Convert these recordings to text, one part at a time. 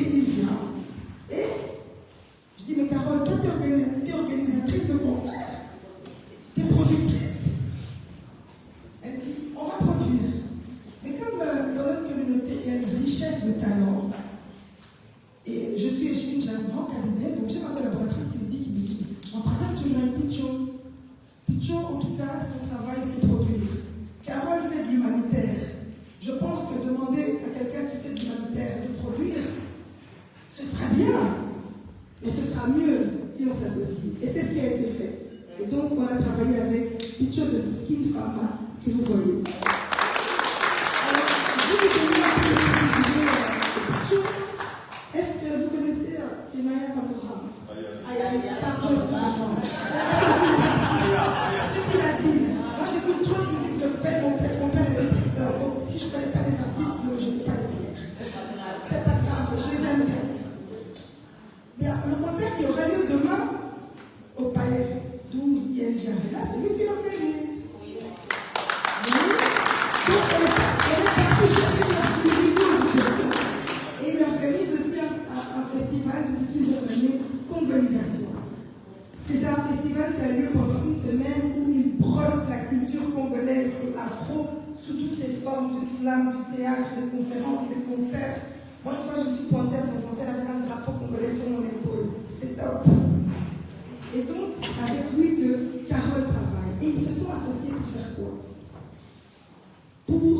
il vient. Et je dis, mais Carole, toi, t'es organisatrice de concert. T'es productrice. Elle dit, on va produire. Mais comme dans notre communauté, il y a une richesse de talents, et j'ai un grand cabinet, donc j'ai ma collaboratrice qui me dit, on travaille toujours avec Picho. Picho, en tout cas, son travail, c'est produire. Carole fait de l'humanitaire. Je pense que demander à quelqu'un qui fait de l'humanitaire de produire, ce sera bien, mais ce sera mieux si on s'associe. Et c'est ce qui a été fait. Et donc, on a travaillé avec Picho de Skin Pharma, que vous voyez. Alors, je vais vous donner un peu de Picho. Est-ce que vous connaissez Senaya Kamura? Pardon, excusez-moi. Ce qu'il a dit, moi j'écoute trop de musique gospel, mon père était pasteur, donc si je ne connais pas les artistes, ne me jetez pas les pierres. C'est pas grave, je les aime bien. Bien, le concert qui aura lieu demain au Palais 12 ING Arena, c'est lui qui l'organise. Oui. Donc on est parti chercher notre et il organise aussi un festival depuis plusieurs années, Congolisation. C'est un festival qui a lieu pendant une semaine où il brosse la culture congolaise et afro sous toutes ses formes, du slam, du théâtre, des conférences, des concerts. Moi, une fois, je me suis pointée à son concert avec un drapeau congolais sur mon épaule. C'était top. Et donc, c'est avec lui que Carole travaille. Et ils se sont associés pour faire quoi? Pour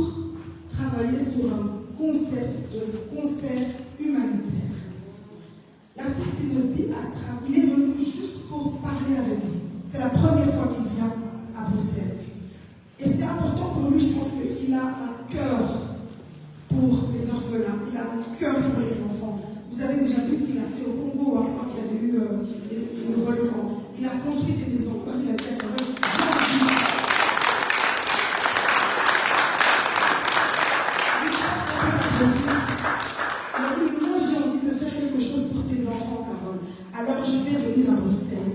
travailler sur un concept de concert humanitaire. L'artiste Inosbi, il est venu juste pour parler avec vous. C'est la première fois qu'il vient à Bruxelles. Et c'était important pour lui, je pense qu'il a un cœur pour les orphelins, il a un cœur pour les enfants. Vous avez déjà vu ce qu'il a fait au Congo, quand il y avait eu le volcan. Il a construit des maisons, il a fait moi j'ai envie de faire quelque chose pour tes enfants, Carole. Alors je vais venir à Bruxelles.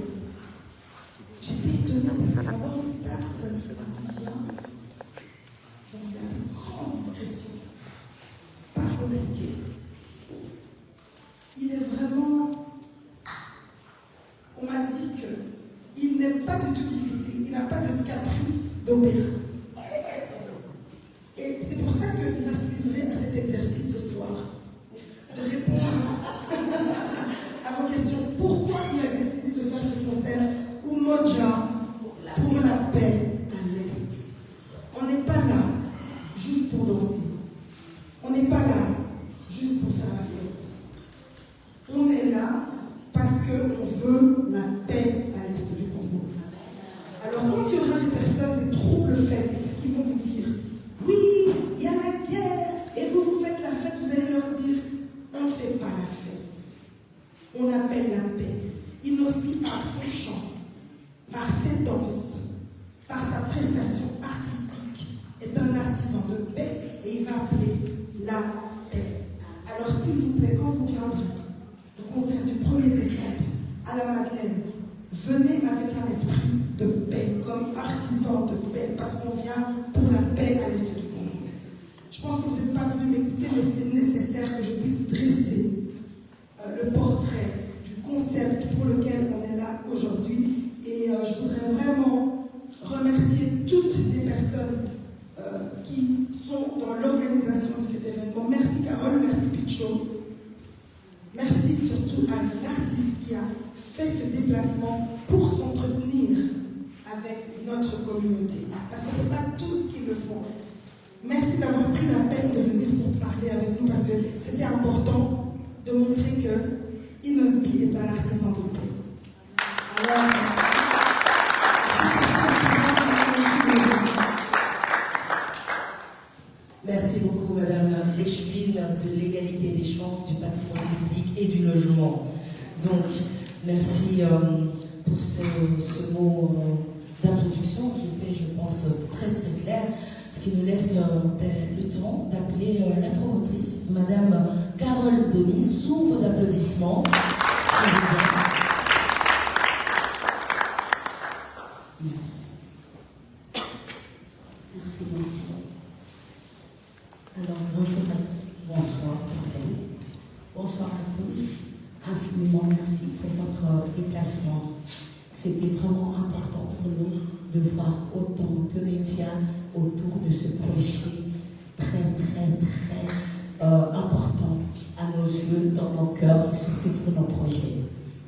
J'étais étonnée parce qu'avoir une star comme ça qui vient dans une grande discrétion, pas compliqué. Il est vraiment. On m'a dit qu'il n'est pas du tout difficile, il n'a pas de caprice d'opéra. Et c'est pour ça qu'il va se livrer à cet exercice ce soir, de répondre à vos questions. Pourquoi il a décidé de faire ce concert Umoja pour la paix à l'Est? On n'est pas là juste pour danser. On n'est pas là juste pour faire la fête. On est là parce qu'on veut la paix à l'Est du Congo. Alors quand il y aura des personnes, des troubles fêtes, qui vont vous dire « Oui, il y a la guerre, et vous faites la fête », vous allez leur dire « On ne fait pas la fête. On appelle la paix. » Inosbi, par son chant, par ses danses, par sa prestation artistique, est un artisan de paix et il va appeler la paix. Alors s'il vous plaît, quand vous viendrez au concert du 1er décembre à la Madeleine, venez avec un esprit de paix, comme artisan de paix, parce qu'on vient pour la paix à l'Est du Congo. Je pense que vous n'êtes pas venu m'écouter, mais c'est nécessaire que je puisse dresser le portrait du concept pour lequel on est là aujourd'hui. Et je voudrais vraiment remercier toutes les personnes qui sont dans l'organisation de cet événement. Merci Carole, merci Picho. Merci surtout à l'artiste qui a fait ce déplacement pour s'entretenir avec notre communauté. Parce que ce n'est pas tous qui le font. Merci d'avoir pris la peine de venir pour parler avec nous parce que c'était important de montrer que Inosbi est un artisan de paix. Alors, merci beaucoup, Madame l'échevine de l'égalité des chances, du patrimoine public et du logement. Donc, merci pour ce mot d'introduction qui était, je pense, très très clair, ce qui nous laisse le temps d'appeler la promotrice, Madame Carole Doni, sous vos applaudissements. Merci. Merci, merci. Alors, bonjour à tous. Bonsoir. Bonsoir à tous. Infiniment merci pour votre déplacement. C'était vraiment important pour nous de voir autant de médias autour de ce projet très important à nos yeux, dans nos cœurs et surtout pour nos projets.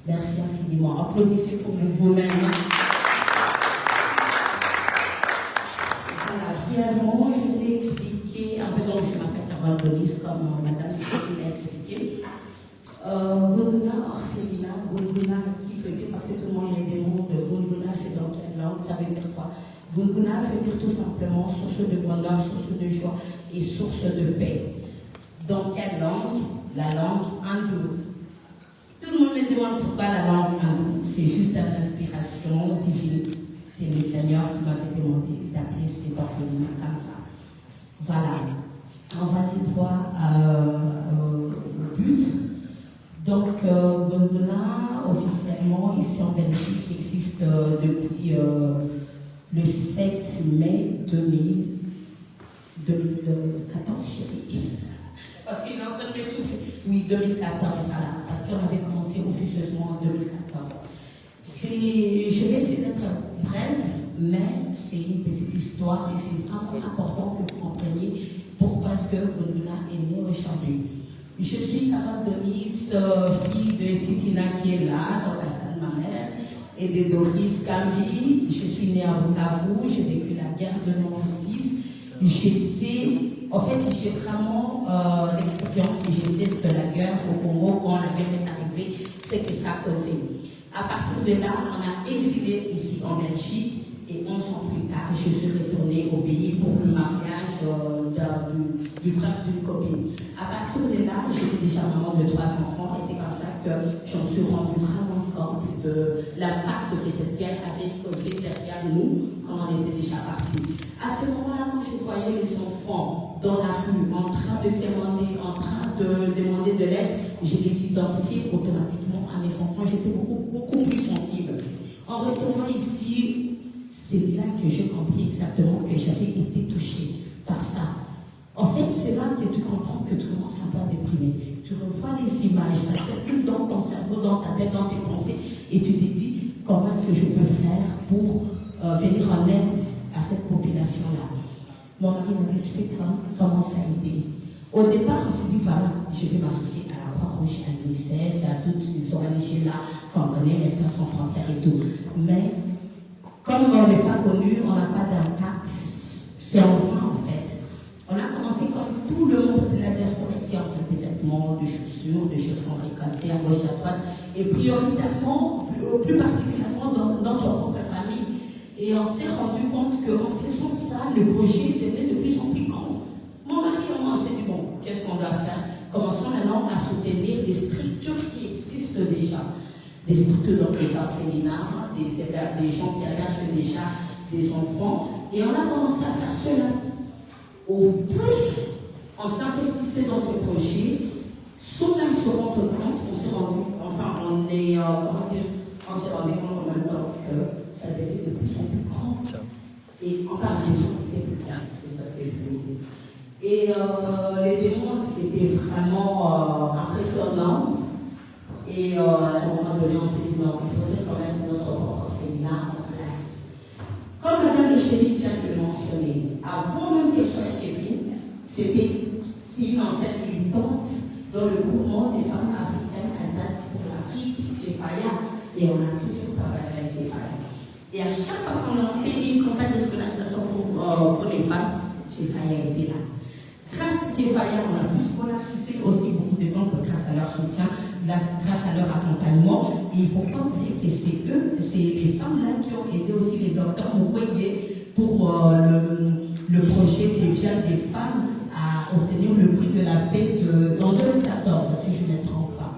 Merci infiniment. Applaudissez pour vous-même. Voilà, brièvement, je vais expliquer un peu, donc je m'appelle Carole Denis, comme Madame l'a expliqué. Gunguna, orphelinat, Gunguna qui veut dire, parce que tout le monde a des mots de Gunguna, c'est dans quelle langue, ça veut dire quoi? Gunguna veut dire tout simplement source de bonheur, source de joie et source de paix. Dans quelle langue? La langue hindoue. Tout le monde me demande pourquoi la langue hindoue. C'est juste une inspiration divine. C'est le Seigneur qui m'avait demandé d'appeler cet orphelinat comme ça. Voilà. On va aller droit au but. Donc, Gunguna, officiellement, ici en Belgique, existe depuis le 7 mai 2014, chérie. Parce qu'il est en train de m'essouffler. Oui, 2014, voilà. Parce qu'on avait commencé officieusement en 2014. Je vais essayer d'être brève, mais c'est une petite histoire et c'est vraiment important que vous compreniez pourquoi est-ce que Gunguna est né aujourd'hui. Je suis Carole Denise, fille de Titina qui est là, dans la salle de ma mère, et de Doris Camille. Je suis née à Bukavu, j'ai vécu la guerre de 96. Je sais, en fait, j'ai vraiment l'expérience et je sais ce que la guerre au Congo, quand la guerre est arrivée, c'est que ça a causé. À partir de là, on a exilé ici en Belgique et 11 ans plus tard, je suis retournée au pays pour le mariage du frère d'une copine. À partir de là, j'étais déjà maman de 3 enfants et c'est comme ça que j'en suis rendue vraiment compte de l'impact que cette guerre avait causé derrière nous quand on était déjà partis. À ce moment-là, quand je voyais les enfants dans la rue en train de quémander, en train de demander de l'aide, je les identifiais automatiquement à mes enfants. J'étais beaucoup plus sensible. En retournant ici, c'est là que j'ai compris exactement que j'avais été touchée par ça. En fait, c'est là que tu comprends que tu commences un peu à déprimer. Tu revois les images, ça circule dans ton cerveau, dans ta tête, dans tes pensées, et tu te dis comment est-ce que je peux faire pour venir en aide à cette population-là. Mon mari m'a dit, tu sais comment ça a été. Au départ, on s'est dit, voilà, je vais m'associer à la Croix-Rouge, à l'UNICEF, à toutes ces ONG-là qu'on connaît, Médecins sans frontières et tout. Mais comme on n'est pas connu, on n'a pas d'impact. C'est en vain, en fait. On a commencé comme tout le monde de la diaspora ici, en fait, des vêtements, des chaussures, des choses qu'on récoltait à gauche, à droite, et prioritairement, plus particulièrement dans notre propre famille. Et on s'est rendu compte qu'en faisant ça, le projet devenait de plus en plus grand. Mon mari et moi, on s'est dit, bon, qu'est-ce qu'on doit faire? Commençons maintenant à soutenir des structures qui existent déjà. Des structures dans les orphelinats, des gens qui hébergent déjà des enfants. Et on a commencé à faire cela. Au plus on s'investissait dans ce projet, sans même se rendre compte, on s'est rendu compte en même temps que ça devenait de plus en plus grand. Et enfin, les gens étaient plus grands, c'est ça ce que je voulais dire. Et les démons étaient vraiment impressionnantes. Et à un moment donné, on s'est dit, non, il faudrait quand même que notre propre orphelinat en place. Comme Madame le Chérif vient de le mentionner, avant même qu'elle soit chérif, c'était une ancienne militante dans le groupement des femmes africaines pour l'Afrique, Jefaya, et on a toujours travaillé avec Jefaya. Et à chaque fois qu'on a fait une campagne de scolarisation pour les femmes, Jefaya était là. Grâce à Jefaya, on a pu scolariser aussi beaucoup de femmes grâce à leur soutien, grâce à leur accompagnement. Et il ne faut pas oublier que c'est les femmes-là qui ont aidé aussi les docteurs Mukwege pour le projet des viols des femmes à obtenir le prix de la paix en 2014, si je ne me trompe pas.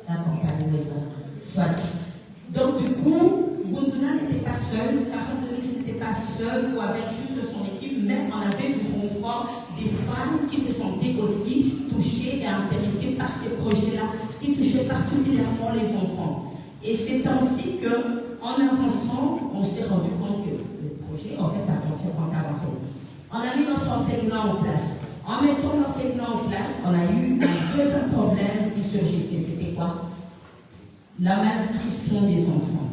La campagne, soit. Donc du coup, Gunguna n'était pas seule, Carole Denis n'était pas seule ou avec juste son équipe, mais on avait du renfort des femmes qui se sentaient aussi touchées et intéressées par ces projets-là, qui touchaient particulièrement les enfants. Et c'est ainsi qu'en avançant, on s'est rendu compte que le projet, en fait, avançait. On a mis notre orphelinat en place. En mettant l'enseignement en place, on a eu un deuxième problème qui surgissait. C'était quoi? La malnutrition des enfants.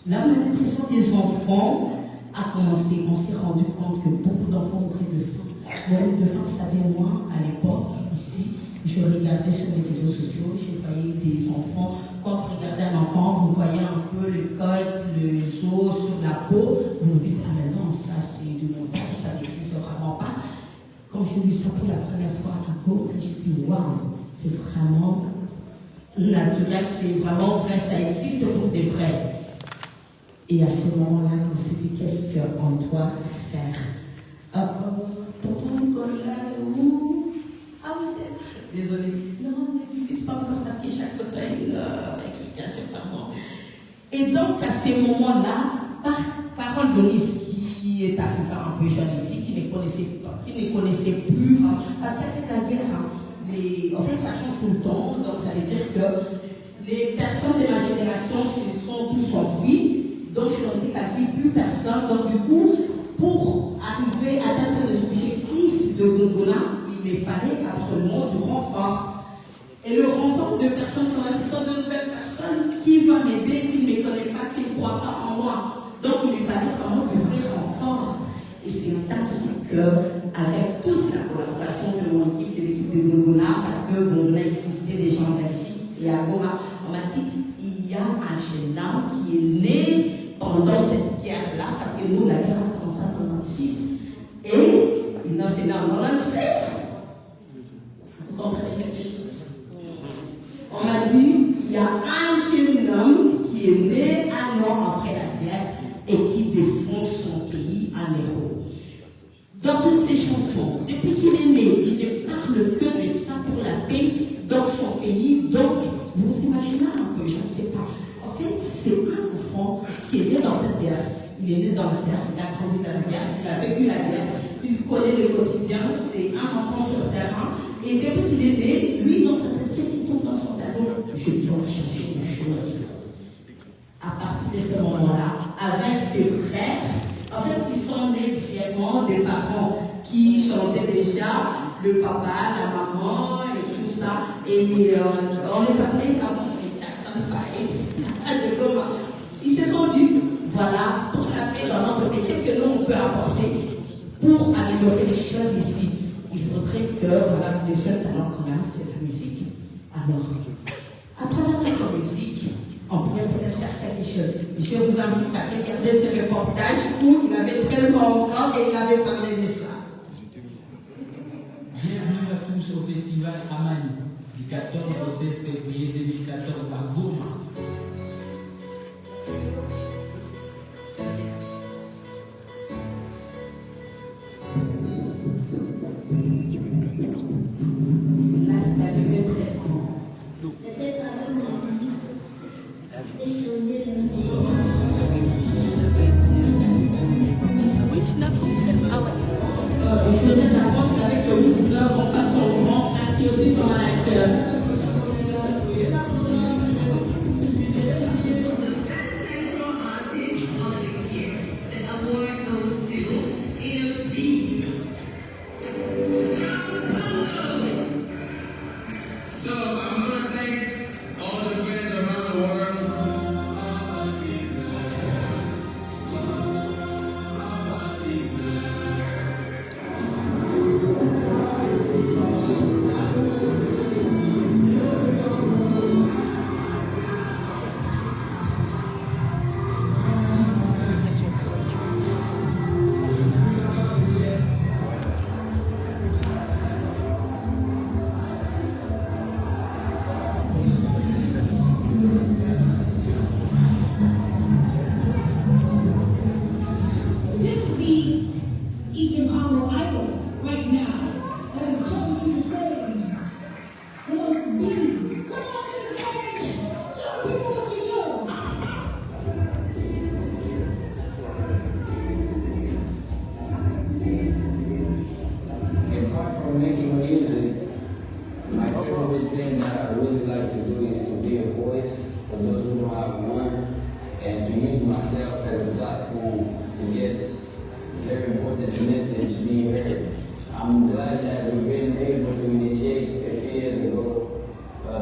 La malnutrition des enfants a commencé. On s'est rendu compte que beaucoup d'enfants mouraient de faim. Mouraient de faim, vous savez, moi, à l'époque, ici, je regardais sur les réseaux sociaux, je voyais des enfants. Quand vous regardez un enfant, vous voyez un peu le côte, le os sur la peau. Vous vous dites, ah mais non, ça c'est du montage, ça n'existe vraiment pas. Quand j'ai vu ça pour la première fois à Goma, j'ai dit, waouh, c'est vraiment naturel, c'est vraiment vrai, ça existe pour des vrais. Et à ce moment-là, on s'est dit, qu'est-ce qu'on doit faire? Tonton Nicolas, où? Ah oui, désolé. Non, ne diffuse pas encore parce que chaque photo a une explication, pardon. Et donc, à ces moments-là, par parole de Nice, qui est arrivé un peu jeune ici, qui ne connaissait plus, parce qu'avec la guerre, en fait, ça change tout le temps, donc ça veut dire que les personnes de ma génération se sont tous enfuis. Donc, je ne sais quasi plus personne. Donc, du coup, pour arriver à atteindre les objectifs de Gongola, il me fallait absolument du renfort. Et le renfort de personnes sont là, ce sont de nouvelles personnes qui vont m'aider, qui ne me connaissent pas, qui ne croient pas en moi. Donc, il me fallait vraiment de vrais renforts. Et c'est ainsi qu'avec toute la collaboration de mon équipe, de l'équipe de Gongola, parce que Gongola existait déjà en Belgique et à Goma, on m'a dit il y a un jeune homme qui est né pendant cette guerre-là, parce que nous, la guerre a commencé en 1996 et il s'est né en 1997. Vous comprenez quelque chose? On m'a dit il y a un jeune homme qui est né un an après la guerre et qui défend son pays en héros. Dans toutes ses chansons, depuis qu'il est né, il ne parle que de ça pour la paix dans son pays. Donc, vous vous imaginez un peu, je ne sais pas. En fait, c'est un enfant qui est né dans cette guerre. Il est né dans la guerre, il a grandi dans la guerre, il a vécu la guerre, il connaît le quotidien, c'est un enfant sur terrain. Et depuis qu'il est né, lui, dans sa tête, qu'est-ce qui tombe dans son cerveau? Je dois changer de choses. À partir de ce moment-là, avec ses frères, en fait, ils sont nés brièvement des parents qui chantaient déjà, le papa, la maman et tout ça. Et on les appelait avant les Jackson 5 de Goma. Ils se sont dit, voilà, pour la paix dans notre pays, qu'est-ce que nous on peut apporter pour améliorer les choses ici? Il faudrait que, voilà, le seul talent qu'on a, c'est la musique. Alors, à travers notre musique, on pourrait peut-être faire quelque chose. Je vous invite à regarder ce reportage où il avait 13 ans encore et il avait parlé de ça. Bienvenue à tous au festival Amani du 14 au 16 février 2014 à Goma. Peut-être avec la musique et changer le monde. Je faisais de la France avec le 19, on passe son grand frère qui est aussi son manager.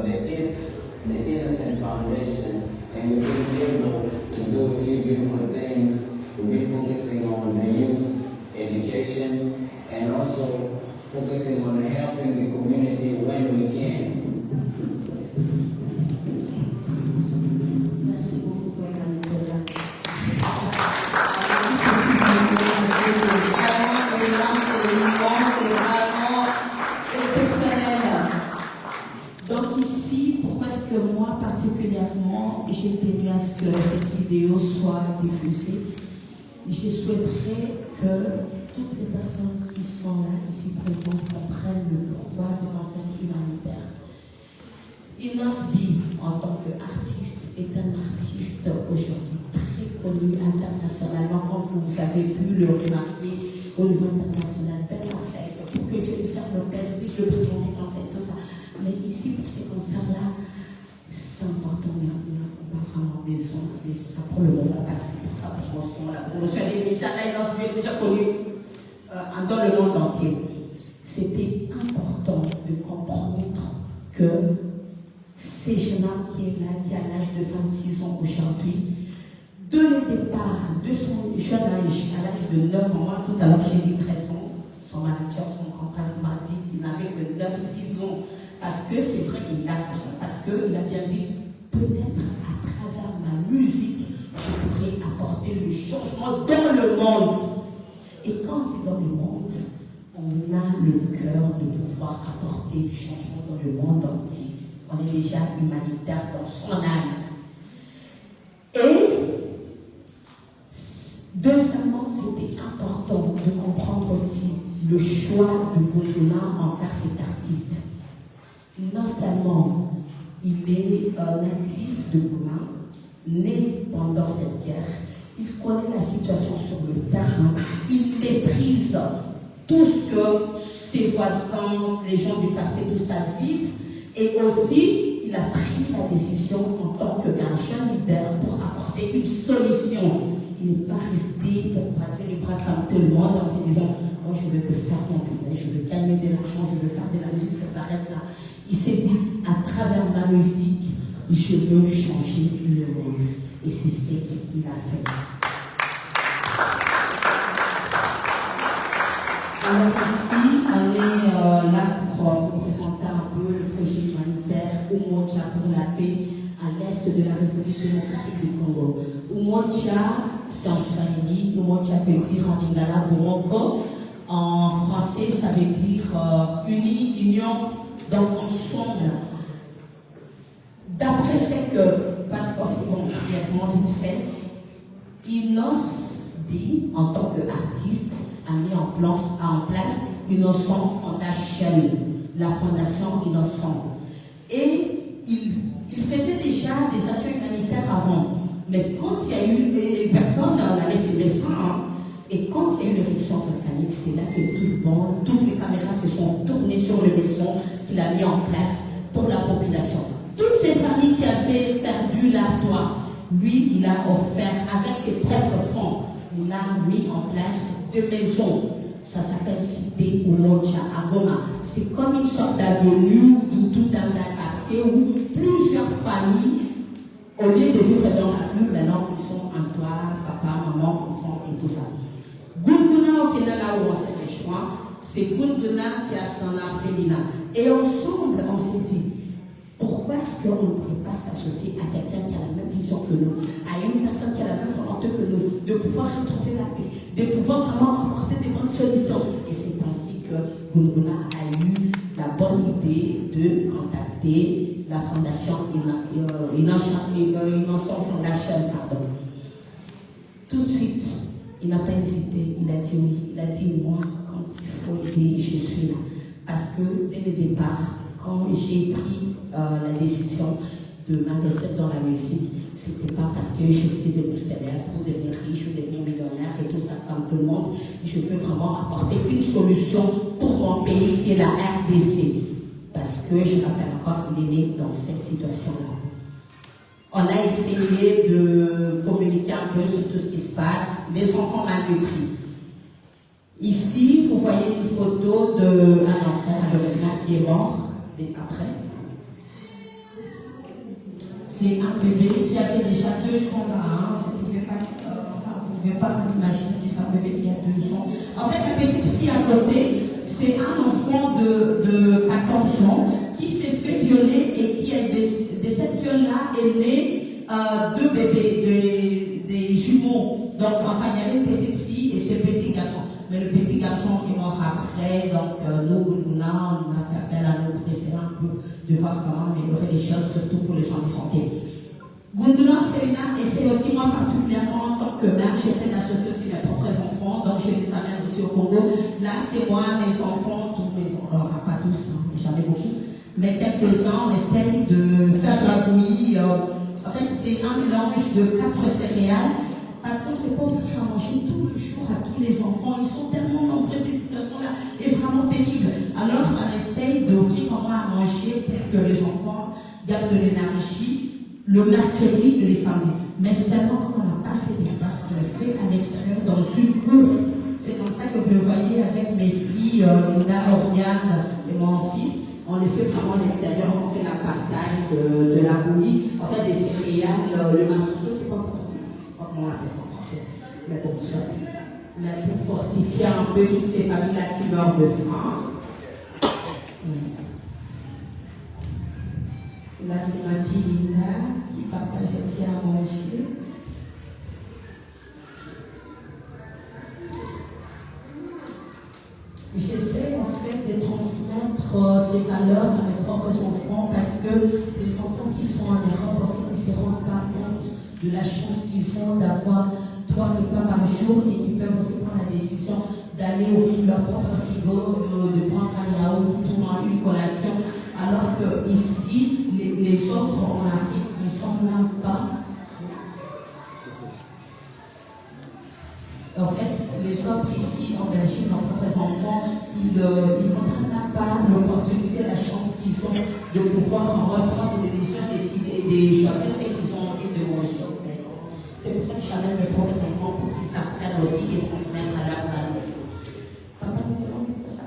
the Innocent Foundation, and we've been able to do a few beautiful things. We've been focusing on the youth education and also focusing on helping the community when we can. Merci beaucoup, Papa Nicolas. C'est vraiment exceptionnel. Donc ici, pourquoi est-ce que moi particulièrement j'ai tenu à ce que cette vidéo soit diffusée? Je souhaiterais que toutes les personnes qui sont là, ici présentes, comprennent le pourquoi du cancer humanitaire. Inos B, en tant qu'artiste, est un artiste aujourd'hui très connu internationalement, comme vous avez pu le remarquer au niveau international. Ben Affleck, pour que Dieu lui fasse le best, puisse le présenter comme ça et tout ça. Mais ici, pour ces concerts-là, c'est important, mais nous n'avons pas vraiment besoin de ça pour le moment, parce que pour sa promotion, la promotion, elle est déjà là, Inos B est déjà connue dans le monde entier. C'était important de comprendre que ces jeunes-là qui est là, qui a l'âge de 26 ans aujourd'hui, de le départ de son jeune âge à l'âge de 9 ans, moi tout à l'heure j'ai dit 13 ans, son manager, son grand frère m'a dit qu'il n'avait que 9-10 ans, parce que c'est vrai qu'il a ça, parce qu'il a bien dit, peut-être à travers ma musique, je pourrais apporter le changement dans le monde. Et quand on est dans le monde, on a le cœur de pouvoir apporter du changement dans le monde entier. On est déjà humanitaire dans son âme. Et deuxièmement, c'était important de comprendre aussi le choix de Gunduna en faire cet artiste. Non seulement il est natif de Goma, né pendant cette guerre, il connaît la situation sur le terrain, il maîtrise tout ce que ses voisins, les gens du quartier, tout ça vivent. Et aussi, il a pris la décision en tant qu'un jeune leader pour apporter une solution. Il n'est pas resté pour passer les bras comme tout le monde en se disant « Moi, je veux que faire mon business, je veux gagner de l'argent, je veux faire de la musique, ça s'arrête là. » Il s'est dit « À travers ma musique, je veux changer le monde. » Et c'est ce qu'il a fait. Alors ici, on est là pour vous présenter un peu le projet humanitaire Umoja pour la paix à l'est de la République démocratique du Congo. Umoja, c'est en Swahili, Umoja veut dire en lingala Bomoko. En français, ça veut dire uni, union, donc ensemble. D'après ce que, parce qu'en fait, bon, brièvement vite fait, Inos B, en tant qu'artiste, a mis en place Innocent Foundation, la fondation Innocent. Et il faisait déjà des actions humanitaires avant. Mais quand il y a eu, personne n'allait filmer ça, hein. Et quand il y a eu l'éruption volcanique, c'est là que tout le monde, toutes les caméras se sont tournées sur le maison qu'il a mis en place pour la population. Toutes ces familles qui avaient perdu leur toit, lui, il a offert avec ses propres fonds, il a mis en place 2 maisons. Ça s'appelle Cité Umoja à Goma. C'est comme une sorte d'avenue tout dans un quartier où plusieurs familles, au lieu de vivre dans la rue, maintenant ils sont en toit, papa, maman, enfants et tout ça. Gunduna, au final, là où on fait les choix, c'est Gunduna qui a son orphelinat. Et ensemble, on s'est dit, pourquoi est-ce qu'on ne pourrait pas s'associer à quelqu'un qui a la même vision que nous, à une personne qui a la même volonté que nous, de pouvoir retrouver la paix, de pouvoir vraiment apporter des bonnes solutions. Et c'est ainsi que Gunduna a eu la bonne idée de contacter la fondation Innocent Foundation, pardon. Tout de suite, il n'a pas hésité, il a dit oui, il a dit moi, quand il faut aider, je suis là. Parce que dès le départ, quand j'ai pris la décision de m'investir dans la musique, c'était pas parce que je voulais devenir célèbre pour devenir riche ou devenir millionnaire et tout ça comme tout le monde. Je veux vraiment apporter une solution pour mon pays qui est la RDC. Parce que je rappelle encore, il est né dans cette situation-là. On a essayé de communiquer un peu sur tout ce qui se passe. Les enfants malnutris. Ici, vous voyez une photo d'un enfant adolescent qui est mort après. C'est un bébé qui avait déjà 2 ans là. Hein. Vous ne pouvez pas m'imaginer que c'est un bébé qui a 2 ans. En fait, la petite fille à côté, c'est un enfant de 14 ans qui s'est fait violer et qui a de cette viol-là est né 2 bébés, des jumeaux. Donc, enfin, il y avait une petite fille et ce petit garçon. Mais le petit garçon est mort après, donc nous, là, on a fait appel à nos préférents un peu de voir comment améliorer les choses, surtout pour les gens de santé. Gunduna Felina essaie aussi, moi particulièrement en tant que mère, j'essaie d'associer aussi mes propres enfants, donc j'ai des mères aussi au Congo. Là, c'est moi, mes enfants, tous mes enfants, enfin pas tous, hein, j'en ai beaucoup, mais quelques-uns, on essaie de faire de la bouillie. En fait, c'est un mélange de 4 céréales. Parce qu'on ne sait pas offrir à manger tout le jour à tous les enfants. Ils sont tellement nombreux, ces situations-là, et vraiment pénibles. Alors, on essaye d'offrir au moins à manger pour que les enfants gardent de l'énergie le mercredi et les samedis. Mais seulement quand on n'a pas assez d'espace, on le fait à l'extérieur dans une cour. C'est comme ça que vous le voyez avec mes filles, Linda, Oriane et mon fils. On les fait vraiment à l'extérieur, on fait la partage de la bouillie. En fait, des céréales, le massousso, c'est pas pour comment on appelle ça en français, mais bon, soit. Mais pour fortifier un peu toutes ces familles-là qui meurent de faim. Là, c'est ma fille Linda qui partage aussi à manger. J'essaie en fait de transmettre ces valeurs à mes propres enfants parce que les enfants qui sont en Europe, en fait, ils ne se rendent pas compte de la chance qu'ils ont d'avoir 3 repas par jour et qui peuvent aussi prendre la décision d'aller ouvrir leur propre frigo, de prendre un yaourt ou une collation, alors que ici, les autres en Afrique ne s'en lavent pas. En fait, les autres ici en Belgique, leurs propres enfants, ils ne comprennent pas l'opportunité, la chance qu'ils ont de pouvoir reprendre des décisions, des choisir ce qu'ils ont envie de manger en fait. C'est pour ça que j'amène mes propres enfants pour qu'ils s'apprennent aussi et transmettent à leurs amis. Papa, nous voulons faire ça.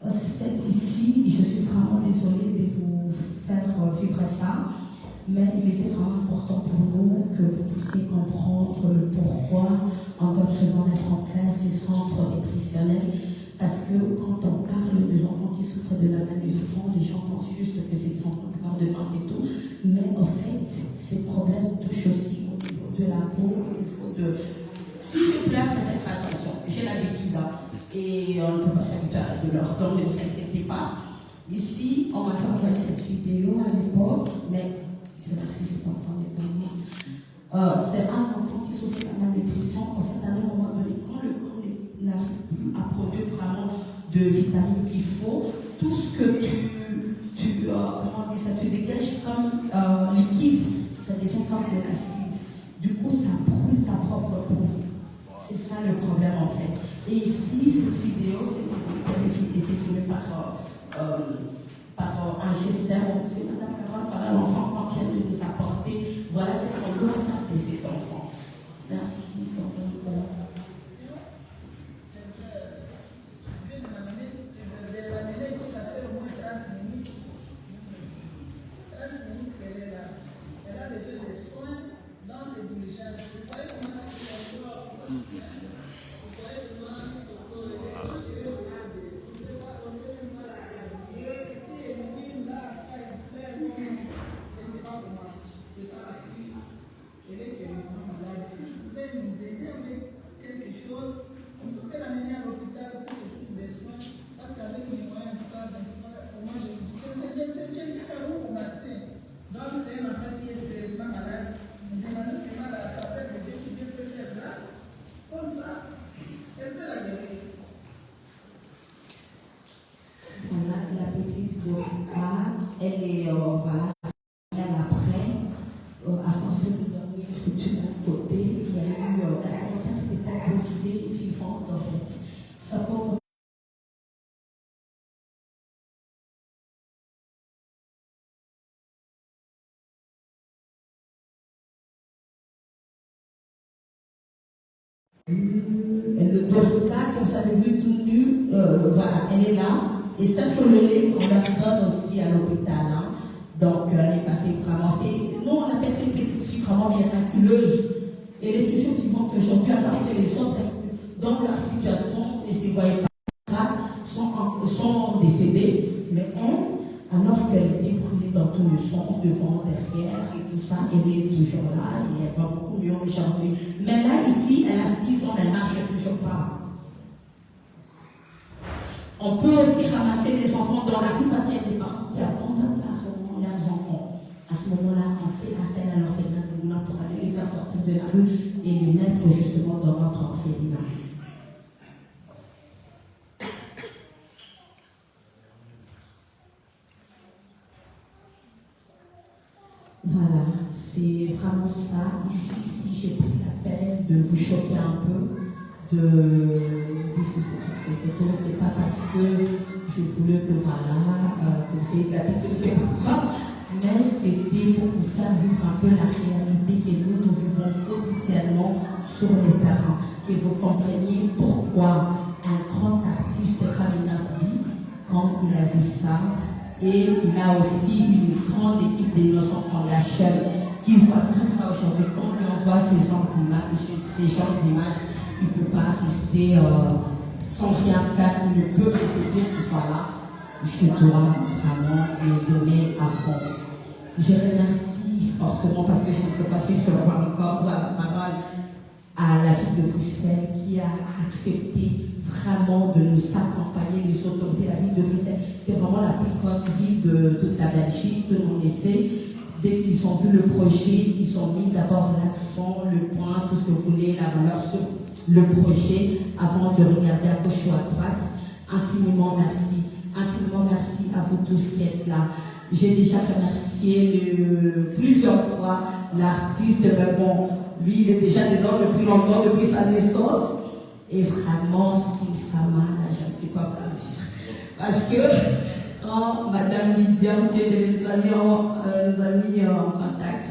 En fait, ici, je suis vraiment désolée de vous faire vivre ça, mais il était vraiment important pour nous que vous puissiez comprendre le pourquoi on doit absolument mettre en place ces centres nutritionnels, parce que quand on parle des enfants qui souffrent de la malnutrition, les gens pensent juste que c'est des enfants qui meurent de faim, c'est tout, mais en fait, ces problèmes touchent aussi au niveau de la peau, au niveau de... Si je pleure, ne faites pas attention, j'ai l'habitude, hein, et on ne peut pas s'habituer à la douleur, donc ne vous inquiétez pas. Ici, on m'a fait envoyer cette vidéo à l'époque, mais Dieu merci, cet enfant n'est pas mort. C'est un enfant qui souffre de la malnutrition. En fait, à un moment donné, quand le corps n'arrive plus à produire vraiment de vitamines qu'il faut, tout ce que comment dire ça, tu dégages comme liquide, ça devient comme de l'acide. Du coup, ça brûle ta propre peau. C'est ça le problème en fait. Et ici, cette vidéo qui avait été filmée par un GSM, c'est Mme Carole Farah, l'enfant qu'on vient de nous apporter. Voilà ce qu'on doit faire de cet enfant. Merci, tonton Nicolas. Voilà, la petite Dorika, elle est, voilà, elle après, à force de dormir du bon côté, il y a eu, elle a commencé à se décomposer vivante en fait. Sa pauvre Le Dorica, que vous avez vu tout nu, voilà, elle est là. Et ça, sur le lait, on la donne aussi à l'hôpital. Hein. Donc, elle est passée vraiment. Nous, on appelle cette petite fille vraiment miraculeuse. Elle est toujours vivante aujourd'hui, alors que les autres, dans leur situation, et si vous voyez pas, sont décédés. Mais elle, alors qu'elle est brûlée dans tout le sens, devant, derrière, et tout ça, elle est toujours là, et elle va beaucoup mieux aujourd'hui. Mais là, ici, elle a 6 ans, elle marche toujours pas. On peut aussi ramasser les enfants dans la rue parce qu'il y a des parents qui abandonnent carrément leurs enfants. À ce moment-là, on fait appel à l'orphelinat de Moulin pour aller les faire sortir de la rue et les mettre justement dans notre orphelinat. Voilà, c'est vraiment ça. Ici, j'ai pris la peine de vous choquer un peu, de diffuser toutes ces photos. C'est pas parce que je voulais que que vous ayez de la pitié, c'est pas grave, mais c'était pour vous faire vivre un peu la réalité que nous vivons quotidiennement sur le terrain, que vous compreniez pourquoi un grand artiste comme Nasbi, quand il a vu ça, et il a aussi une grande équipe d'Innocent Foundation qui voit tout ça aujourd'hui. Quand on lui envoie ces genres d'images, il ne peut pas rester sans rien faire. Il ne peut que se dire que voilà, je dois vraiment me donner à fond. Je remercie fortement parce que je ne sais pas si je vais encore la parole à la ville de Bruxelles qui a accepté vraiment de nous accompagner, les autorités. La ville de Bruxelles, c'est vraiment la plus grosse ville de toute la Belgique, tout le monde le sait. Dès qu'ils ont vu le projet, ils ont mis d'abord l'accent, le point, tout ce que vous voulez, la valeur sur le projet, avant de regarder à gauche ou à droite. Infiniment merci. Infiniment merci à vous tous qui êtes là. J'ai déjà remercié plusieurs fois l'artiste, mais bon, lui, il est déjà dedans depuis longtemps, depuis sa naissance. Et vraiment, c'est une femme, là, je ne sais pas quoi dire. Parce que quand Madame Lydia nous a mis en contact,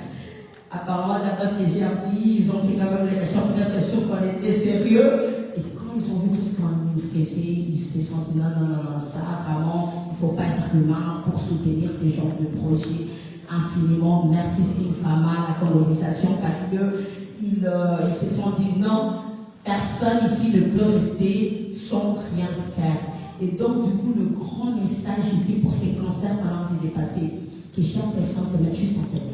apparemment, d'après ce que j'ai appris, ils ont fait quand même les questions pour être sûrs qu'on était sérieux. Et quand ils ont vu tout ce qu'on nous faisait, ils se sont dit non, ça, vraiment, il ne faut pas être humain pour soutenir ce genre de projet. Infiniment, merci Steve Fama, la colonisation, parce qu'ils se sont dit non, personne ici ne peut rester sans rien faire. Et donc, du coup, le grand message ici pour ces concerts qu'on a envie de passer, que chaque personne se mette juste en tête.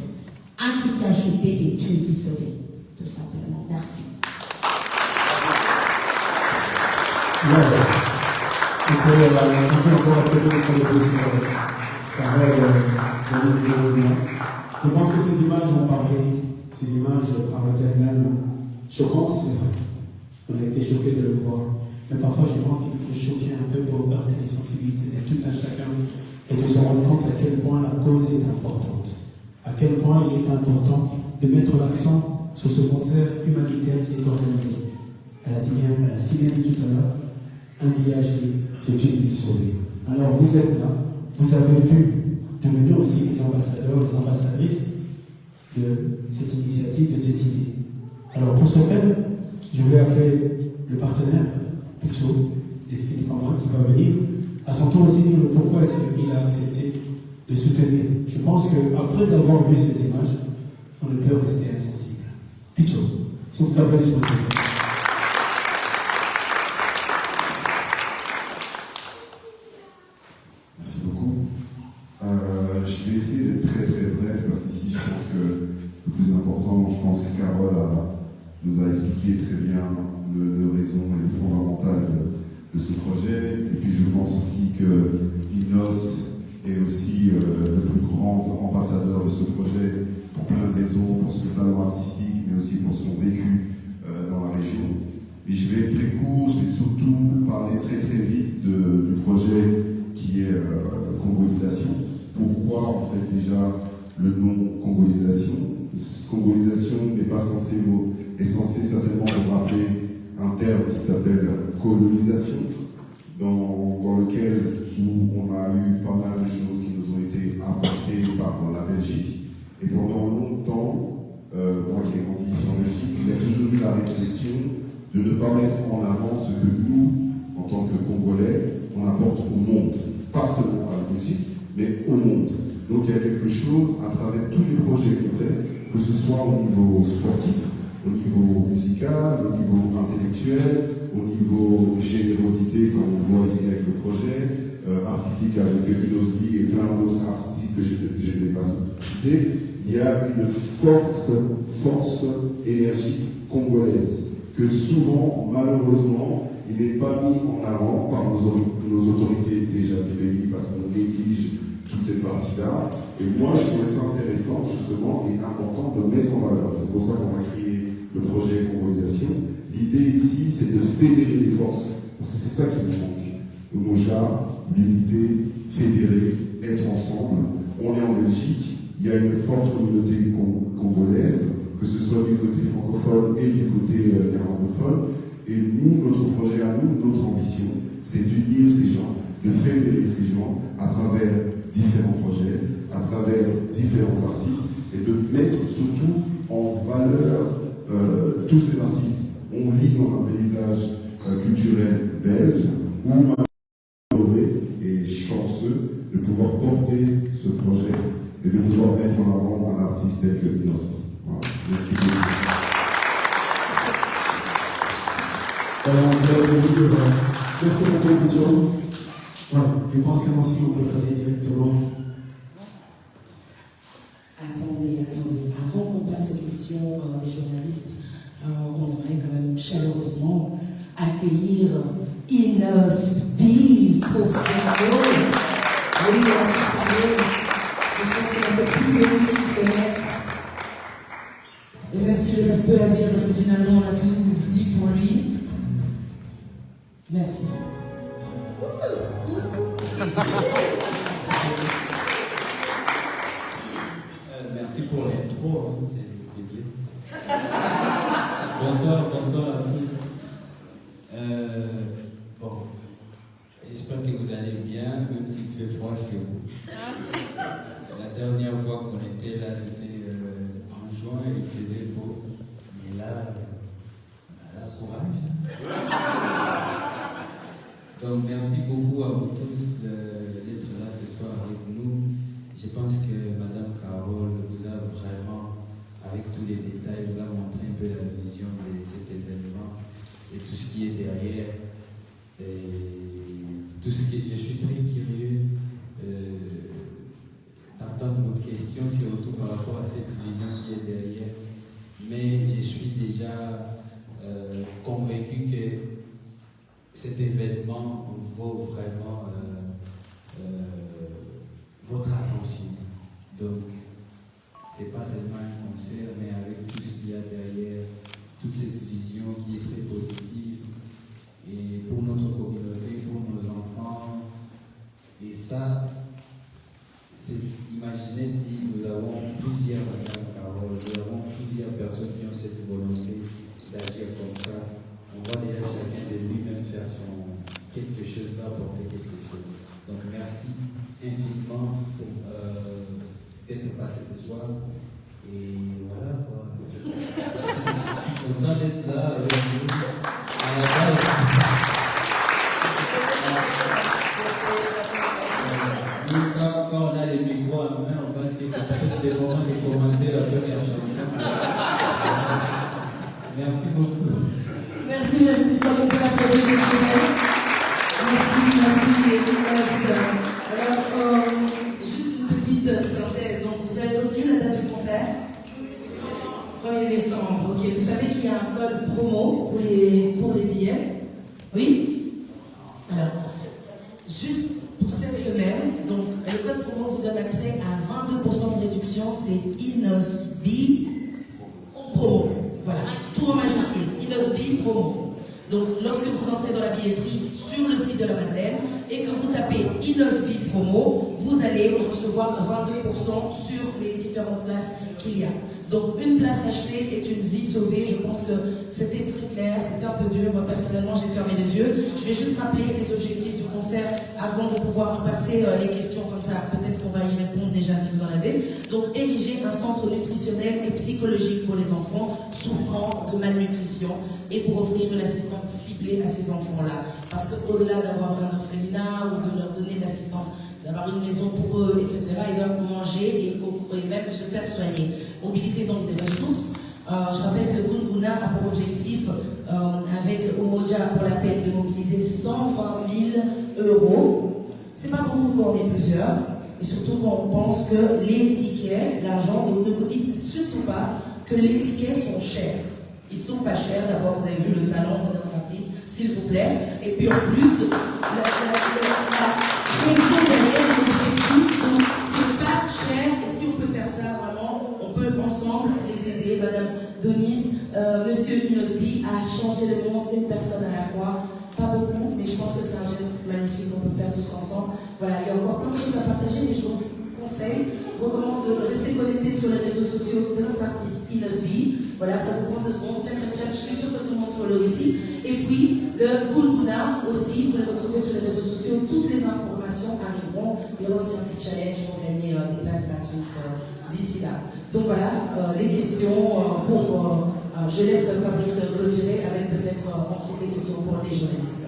Un ticket acheté et une vie sauvée. Tout simplement. Merci. On peut encore appeler pour le dossier. Je pense que ces images ont parlé, ces images parlent d'elles-mêmes. Choquantes, c'est vrai. On a été choqués de le voir. Mais parfois, je pense qu'il faut choquer un peu pour heurter les sensibilités de tout un chacun et de se rendre compte à quel point la cause est importante. À quel point il est important de mettre l'accent sur ce concert humanitaire qui est organisé. Elle a si bien dit tout à l'heure, un DHD, c'est une vie sauvée. Alors vous êtes là, vous avez pu devenir aussi les ambassadeurs, les ambassadrices de cette initiative, de cette idée. Alors pour ce faire, je vais appeler le partenaire, Picho, l'esprit Fama, qui va venir à son tour aussi dire pourquoi est-ce qu'il a accepté de soutenir. Je pense qu'après avoir vu ces images, on ne peut rester insensible. Picho, si vous t'appelez sur ce. Merci beaucoup. Je vais essayer d'être très très bref parce qu'ici je pense que le plus important, je pense que Carole nous a expliqué très bien le raison et le fondamental de ce projet. Et puis je pense aussi que Innos est aussi le plus grand ambassadeur de ce projet pour plein de raisons, pour son talent artistique, mais aussi pour son vécu dans la région. Et je vais être très court, je vais surtout parler très très vite du projet qui est Congolisation. Pourquoi en fait déjà le nom Congolisation? Congolisation n'est pas est censé certainement vous rappeler un terme qui s'appelle colonisation, dans lequel on a eu pas mal de choses qui nous ont été apportées par la Belgique. Et pendant longtemps, moi qui ai grandi ici en Belgique, il y a toujours eu la réflexion de ne pas mettre en avant ce que nous, en tant que Congolais, on apporte au monde. Pas seulement à la Belgique, mais au monde. Donc il y a quelque chose à travers tous les projets qu'on fait, que ce soit au niveau sportif, au niveau musical, au niveau intellectuel, au niveau générosité, comme on voit ici avec le projet, artistique avec Inosbi et plein d'autres artistes que je ne vais pas citer. Il y a une forte force énergique congolaise que souvent, malheureusement, il n'est pas mis en avant par nos autorités déjà du pays parce qu'on néglige toute cette partie-là. Et moi, je trouvais ça intéressant, justement, et important de mettre en valeur. C'est pour ça qu'on a créé le projet Congolisation. L'idée ici, c'est de fédérer les forces, parce que c'est ça qui nous manque. Le Moja, l'unité, fédérer, être ensemble. On est en Belgique, il y a une forte communauté congolaise, que ce soit du côté francophone et du côté néerlandophone. Et nous, notre projet à nous, notre ambition, c'est d'unir ces gens, de fédérer ces gens à travers différents projets, à travers différents artistes, et de mettre surtout en valeur tous ces artistes. On vit dans un paysage culturel belge où on est chanceux de pouvoir porter ce projet et de pouvoir mettre en avant un artiste tel que Inosbi. Voilà. Merci beaucoup. Merci beaucoup, Joe. Voilà, je pense que aussi on peut passer directement. Attendez. Avant qu'on passe aux questions des journalistes, on aimerait quand même chaleureusement accueillir Inosbi pour ses rôles. Oui, on va se parler. Je pense qu'il est un peu plus venu de connaître. Et même si je reste peu à dire, parce que finalement on a tout dit pour lui. Merci. Merci pour l'intro, hein, c'est bien. Bonsoir à tous. Bon, j'espère que vous allez bien, même s'il fait froid chez vous. La dernière fois qu'on était là, c'était en juin, il faisait beau. Mais là, courage. Donc merci beaucoup à vous tous d'être là ce soir avec nous. Je pense que Madame Carole vous a vraiment, avec tous les détails, vous a montré un peu la vision de cet événement et tout ce qui est derrière. Et tout ce qui je suis très curieux d'entendre vos questions, surtout par rapport à cette vision qui est derrière. Mais je suis déjà convaincu que cet événement vaut vraiment votre attention. Donc, c'est pas seulement un concert, mais avec tout ce qu'il y a derrière, toute cette vision qui est très positive, et pour notre communauté, pour nos enfants. Et ça, c'est imaginez si nous avons plusieurs Madame Carole, nous avons plusieurs personnes qui ont cette volonté d'agir comme ça. On va déjà chacun de lui-même faire quelque chose, va apporter quelque chose. Donc merci infiniment d'être passé ce soir. Et voilà quoi. Je suis content d'être là avec vous. À la base, quand on a les micros à main, on pense que c'est peut-être des moments de commenter la première chanson. Merci beaucoup. Merci, je crois qu'on peut l'applaudir. Merci, alors, juste une petite synthèse. Donc, vous avez retenu la date du concert ? 1er décembre, ok. Vous savez qu'il y a un code promo pour les billets ? Oui ? Alors, juste pour cette semaine, donc, le code promo vous donne accès à 22% de réduction, c'est Inosbi promo. Voilà, tout en majuscule, Inosbi promo. Donc, lorsque vous entrez dans la billetterie sur le site de la Madeleine et que vous tapez Inosbi promo, vous allez recevoir 22% sur les différentes places qu'il y a. Donc une place achetée est une vie sauvée. Je pense que c'était très clair, c'était un peu dur. Moi personnellement j'ai fermé les yeux. Je vais juste rappeler les objectifs du concert avant de pouvoir passer les questions comme ça. Peut-être qu'on va y répondre déjà si vous en avez. Donc ériger un centre nutritionnel et psychologique pour les enfants souffrant de malnutrition et pour offrir une assistance ciblée à ces enfants-là. Parce qu'au-delà d'avoir un orphelinat ou de leur donner de l'assistance, d'avoir une maison pour eux, etc., ils doivent manger et même se faire soigner. Mobiliser donc des ressources. Je rappelle que Gunguna a pour objectif, avec Umoja, pour la peine de mobiliser 120 000 euros. C'est pas beaucoup quand on est plusieurs, et surtout quand on pense que les tickets, l'argent, donc ne vous dites surtout pas que les tickets sont chers. Ils ne sont pas chers. D'abord, vous avez vu le talent de notre artiste, s'il vous plaît. Et puis en plus, la raison derrière l'objectif, donc c'est pas cher. Et si on peut faire ça vraiment, on peut ensemble les aider. Madame Denise, Monsieur Inosbi a changé le monde, une personne à la fois. Pas beaucoup, mais je pense que c'est un geste magnifique qu'on peut faire tous ensemble. Voilà, il y a encore plein de choses à partager, mais je vous recommande de rester connecté sur les réseaux sociaux de notre artiste Inosbi. Voilà, ça vous prend 2 secondes. Tchac, tchac, tchac. Je suis sûre que tout le monde follow ici. Et puis, de Gunguna aussi, vous les retrouvez sur les réseaux sociaux. Toutes les informations arriveront. Il y aura aussi un petit challenge pour gagner des places gratuites d'ici là. Donc voilà, les questions pour... je laisse Fabrice clôturer avec peut-être ensuite des questions pour les journalistes.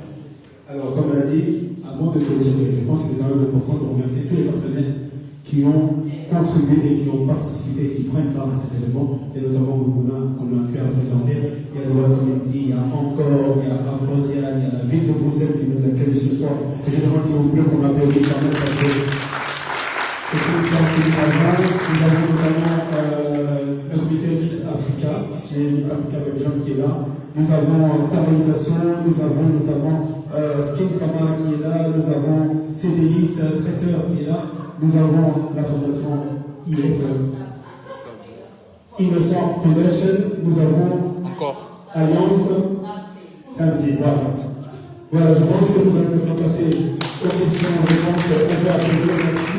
Alors, comme l'a dit, avant de clôturer, je pense qu'il est quand même important de remercier tous les partenaires qui ont contribué et qui ont participé, qui prennent part à cet événement, et notamment Gunguna, comme l'a pu présenter. Il y a The World Community, il y a encore, il y a Afrosia, il y a la ville de Bruxelles qui nous accueille ce soir, que je demande s'il vous plaît qu'on applaudisse quand même parce que c'est une chance qui nous avons. Nous avons notamment le comité Miss Africa, qui est Miss Africa Belgium qui est là. Nous avons Canalisation, nous avons notamment Skin Pharma qui est là, nous avons CDLIS, traiteur qui est là. Nous avons la fondation Innocent Foundation, nous avons encore Alliance Samedi. Voilà, je pense que nous allons faire passer aux questions, réponses. On peut applaudir, merci.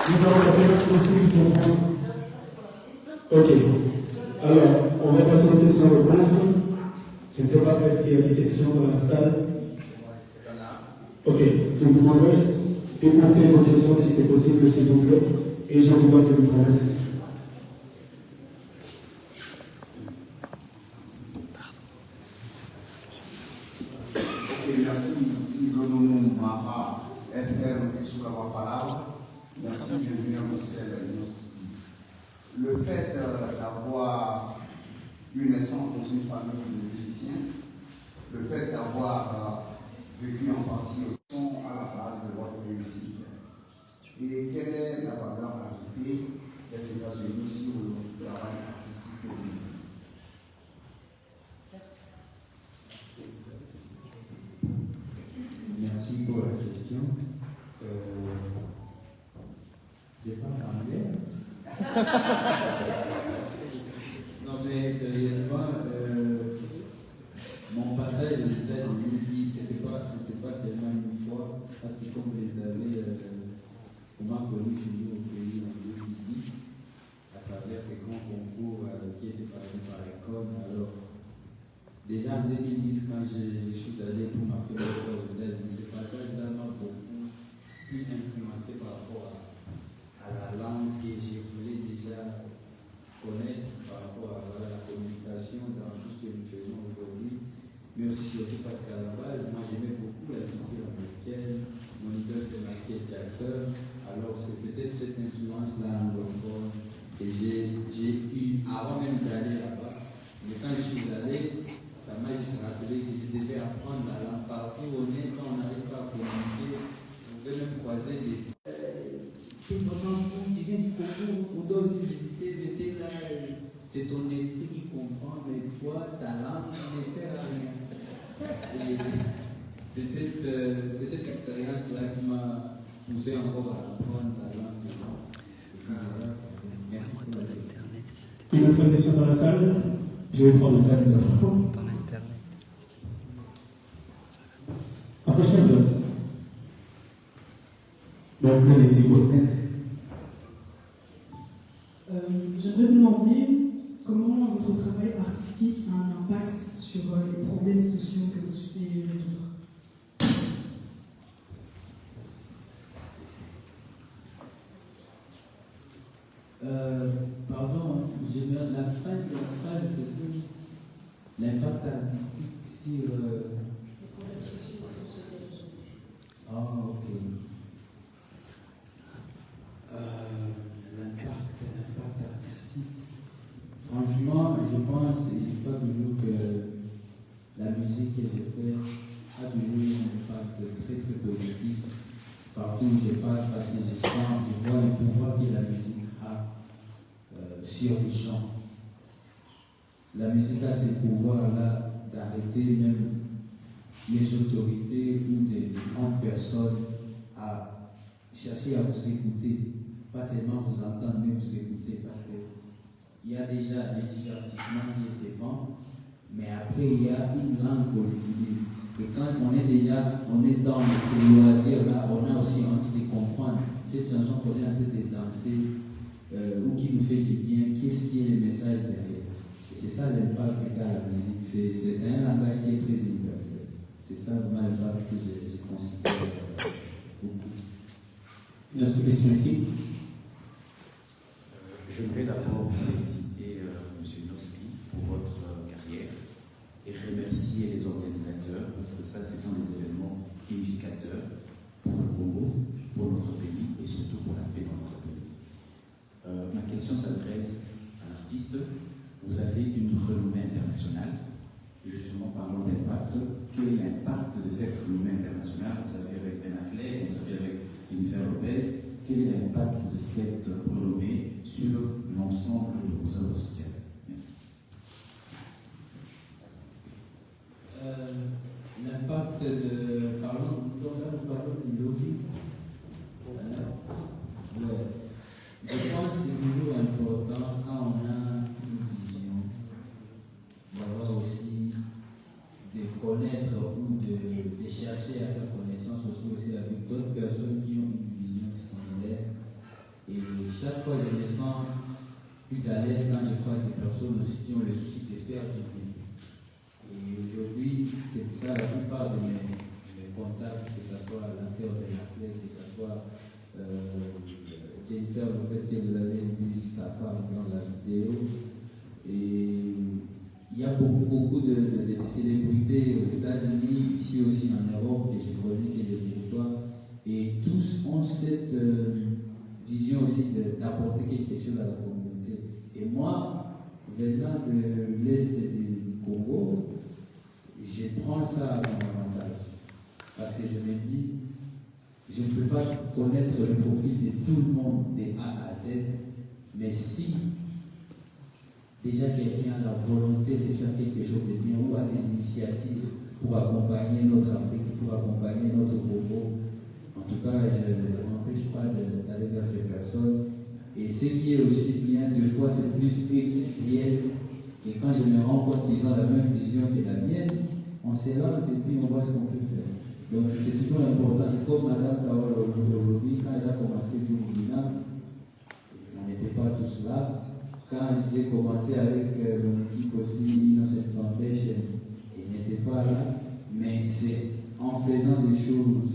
Nous allons passer notre aussi du comprendre. Ok. Alors, on va passer aux questions-réponses. Je ne sais pas, est-ce qu'il y a des questions dans la salle? Ok, je vous demanderai d'écouter vos questions si c'est possible, s'il vous plaît. Et je vous donne le micro. Merci. Merci, Igonomou Mara, FM et Soukawa Palavre. Merci, bienvenue à Bruxelles. Le fait d'avoir une naissance dans une famille de musiciens, le fait d'avoir vécu en partie au son à la base de votre réussite. Et quelle est la valeur ajoutée des États-Unis sur le travail artistique que vous faites? Merci pour la question. J'ai pas parlé. Non mais sérieusement, mon passage aux États-Unis, c'était pas seulement une fois, parce que comme vous le savez, on m'a connu chez nous au pays en 2010, à travers ces grands concours qui étaient faits par l'école. Alors, déjà en 2010, quand je suis allé pour ma première fois aux États-Unis, ce passage-là m'a beaucoup plus influencé par rapport à la langue que je voulais déjà connaître, par rapport à la communication dans tout ce que nous faisons aujourd'hui, mais aussi surtout parce qu'à la base, moi j'aimais beaucoup la culture américaine. Mon idole c'est Michael Jackson, alors c'est peut-être cette influence-là anglophone que j'ai eu avant même d'aller là-bas. Mais quand je suis allé, ça m'a juste rappelé que je devais apprendre la langue. Partout où on est, quand on n'arrive pas à communiquer, on peut même croiser des... Tu viens du concours, on doit aussi visiter, mais t'es là, c'est ton esprit qui comprend, mais toi, ta langue ne sert à rien. Et c'est cette expérience-là qui m'a poussé encore à apprendre la langue. Merci pour la question. Une autre question dans la salle? Je vais prendre le thème. Approchez-vous. Donc, allez-y, j'aimerais vous demander votre travail artistique a un impact sur les problèmes sociaux que vous souhaitez résoudre? Pardon, la fin de la phrase, c'est l'impact artistique sur... Les problèmes sociaux que vous souhaitez résoudre. Ah, ok. L'impact artistique. Franchement, je pense, et je crois toujours que la musique que je fais a toujours eu un impact très très positif partout où je passe, parce que je vois le pouvoir que la musique a sur les gens. La musique a ce pouvoir-là d'arrêter même les autorités ou des grandes personnes à chercher à vous écouter. Pas seulement vous entendre, mais vous écouter, parce qu'il y a déjà les divertissements qui est devant, mais après il y a une langue qu'on utilise. Et quand on est dans ces loisirs-là, on a aussi envie de comprendre cette chanson qu'on est en train de danser, ou qui nous fait du bien, qu'est-ce qui est le message derrière. Et c'est ça l'impact qu'a la musique. C'est un langage qui est très universel. C'est ça vraiment l'impact que je considère beaucoup. Une autre question ici? J'aimerais d'abord féliciter M. Nosky pour votre carrière et remercier les organisateurs, parce que ça, ce sont des événements unificateurs pour le Congo, pour notre pays et surtout pour la paix dans notre pays. Ma question s'adresse à l'artiste. Vous avez une renommée internationale. Justement, parlons d'impact. Quel est l'impact de cette renommée internationale? Vous avez avec Ben Affleck, vous avez avec Jennifer Lopez. Quel est l'impact de cette renommée sur l'ensemble de vos œuvres sociales? Merci. L'impact de... Parlons du lobby. Je pense que c'est toujours important quand on a une vision d'avoir aussi de connaître ou de chercher à faire connaissance aussi avec d'autres personnes qui ont une vision similaire. Et chaque fois, je me sens plus à l'aise quand je croise des personnes aussi qui ont le souci de faire du bien. Et aujourd'hui, c'est pour ça la plupart de mes contacts, que ce soit à l'intérieur de la flèche, que ce soit Jennifer Lopez, que vous avez vu sa femme dans la vidéo. Et il y a beaucoup de célébrités aux États-Unis, ici aussi en Europe, que je connais, que je côtoie. Et tous ont cette vision aussi d'apporter quelque chose à la communauté. Et moi, venant de l'Est du Congo, je prends ça à mon avantage. Parce que je me dis, je ne peux pas connaître le profil de tout le monde, de A à Z, mais si déjà quelqu'un a la volonté de faire quelque chose de bien ou a des initiatives pour accompagner notre Afrique, pour accompagner notre Congo, en tout cas, je ne m'empêche pas d'aller vers ces personnes. Et ce qui est aussi bien, des fois, c'est plus réel. Et quand je me rends compte qu'ils ont la même vision que la mienne, on s'élance et puis on voit ce qu'on peut faire. Donc c'est toujours important. C'est comme Mme Kaol aujourd'hui, quand elle a commencé Lumina, on n'était pas tous là. Quand j'ai commencé avec mon équipe aussi, Innocent Foundation, ils n'étaient pas là. Mais c'est en faisant des choses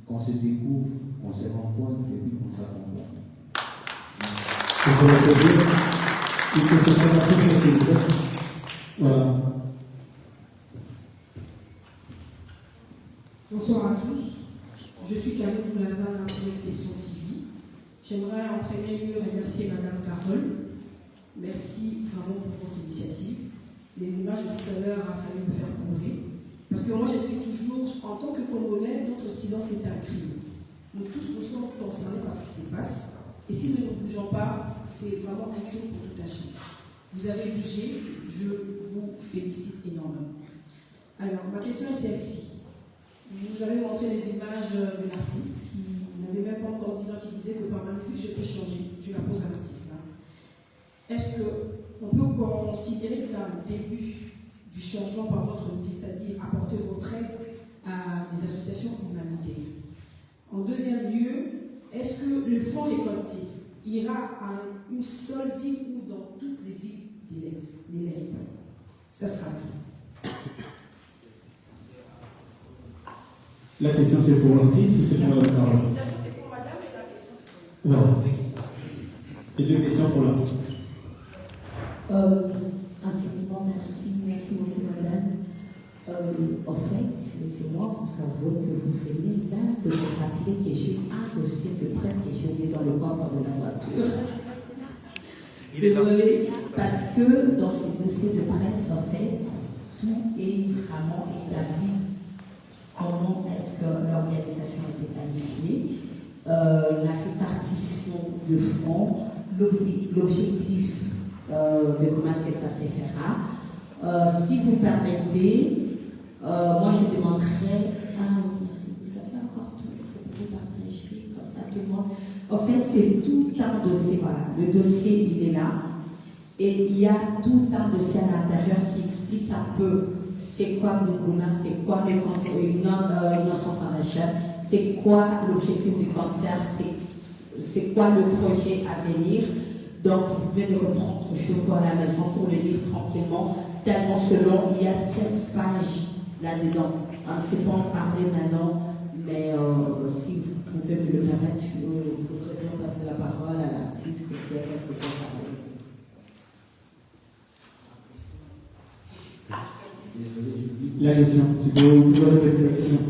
qu'on se découvre, qu'on se rencontre et puis qu'on s'accompagne. C'est pour l'applaudir. Il faut se faire la plus. Voilà. Bonsoir à tous. Je suis Camille Boulazan, pour Section TV. J'aimerais en premier lieu remercier Mme Carole. Merci vraiment pour votre initiative. Les images de tout à l'heure a fallu me faire pleurer. Parce que moi, je dis toujours, en tant que Congolais, notre silence est un crime. Nous tous nous sommes concernés par ce qui se passe. Et si nous ne bougeons pas, c'est vraiment un crime pour tout un chacun. Vous avez bougé, je vous félicite énormément. Alors, ma question est celle-ci. Vous avez montré les images de l'artiste qui n'avait même pas encore 10 ans, qui disait que par ma musique, je peux changer. Je la pose à l'artiste. Est-ce qu'on peut considérer que c'est un début du changement par votre musique, c'est-à-dire apporter votre aide à des associations humanitaires? En deuxième lieu, est-ce que le fonds récolté ira à une seule ville ou dans toutes les villes l'Est. Ça sera tout. La question c'est pour l'artiste ou c'est pour la parole? C'est pour madame et la question c'est pour Voilà. Et deux questions pour l'artiste. Infiniment merci beaucoup madame. En fait, laissez-moi vous avouer que vous venez même de me rappeler que j'ai un dossier de presse que j'ai oublié dans le coffre de la voiture. Désolée, parce que dans ce dossier de presse, en fait, tout est vraiment établi. Comment est-ce que l'organisation a été planifiée, la répartition de fonds, l'objectif de comment est-ce que ça se fera. Si vous permettez, moi je demanderais ça fait encore tout, il faut que vous partagiez comme ça tout le monde. En fait, c'est tout un dossier, voilà. Le dossier, il est là. Et il y a tout un dossier à l'intérieur qui explique un peu c'est quoi Muguna, c'est quoi le cancer, Innocent Foundation, c'est quoi l'objectif du cancer, c'est quoi le projet à venir. Donc, vous pouvez le reprendre chez vous à la maison pour le lire tranquillement, tellement selon, il y a 16 pages là-dedans. On ne sait pas en parler maintenant, mais si vous pouvez me le permettre, je voudrais bien passer la parole à l'artiste qui a quelque chose à parler. La question, tu peux répéter la question.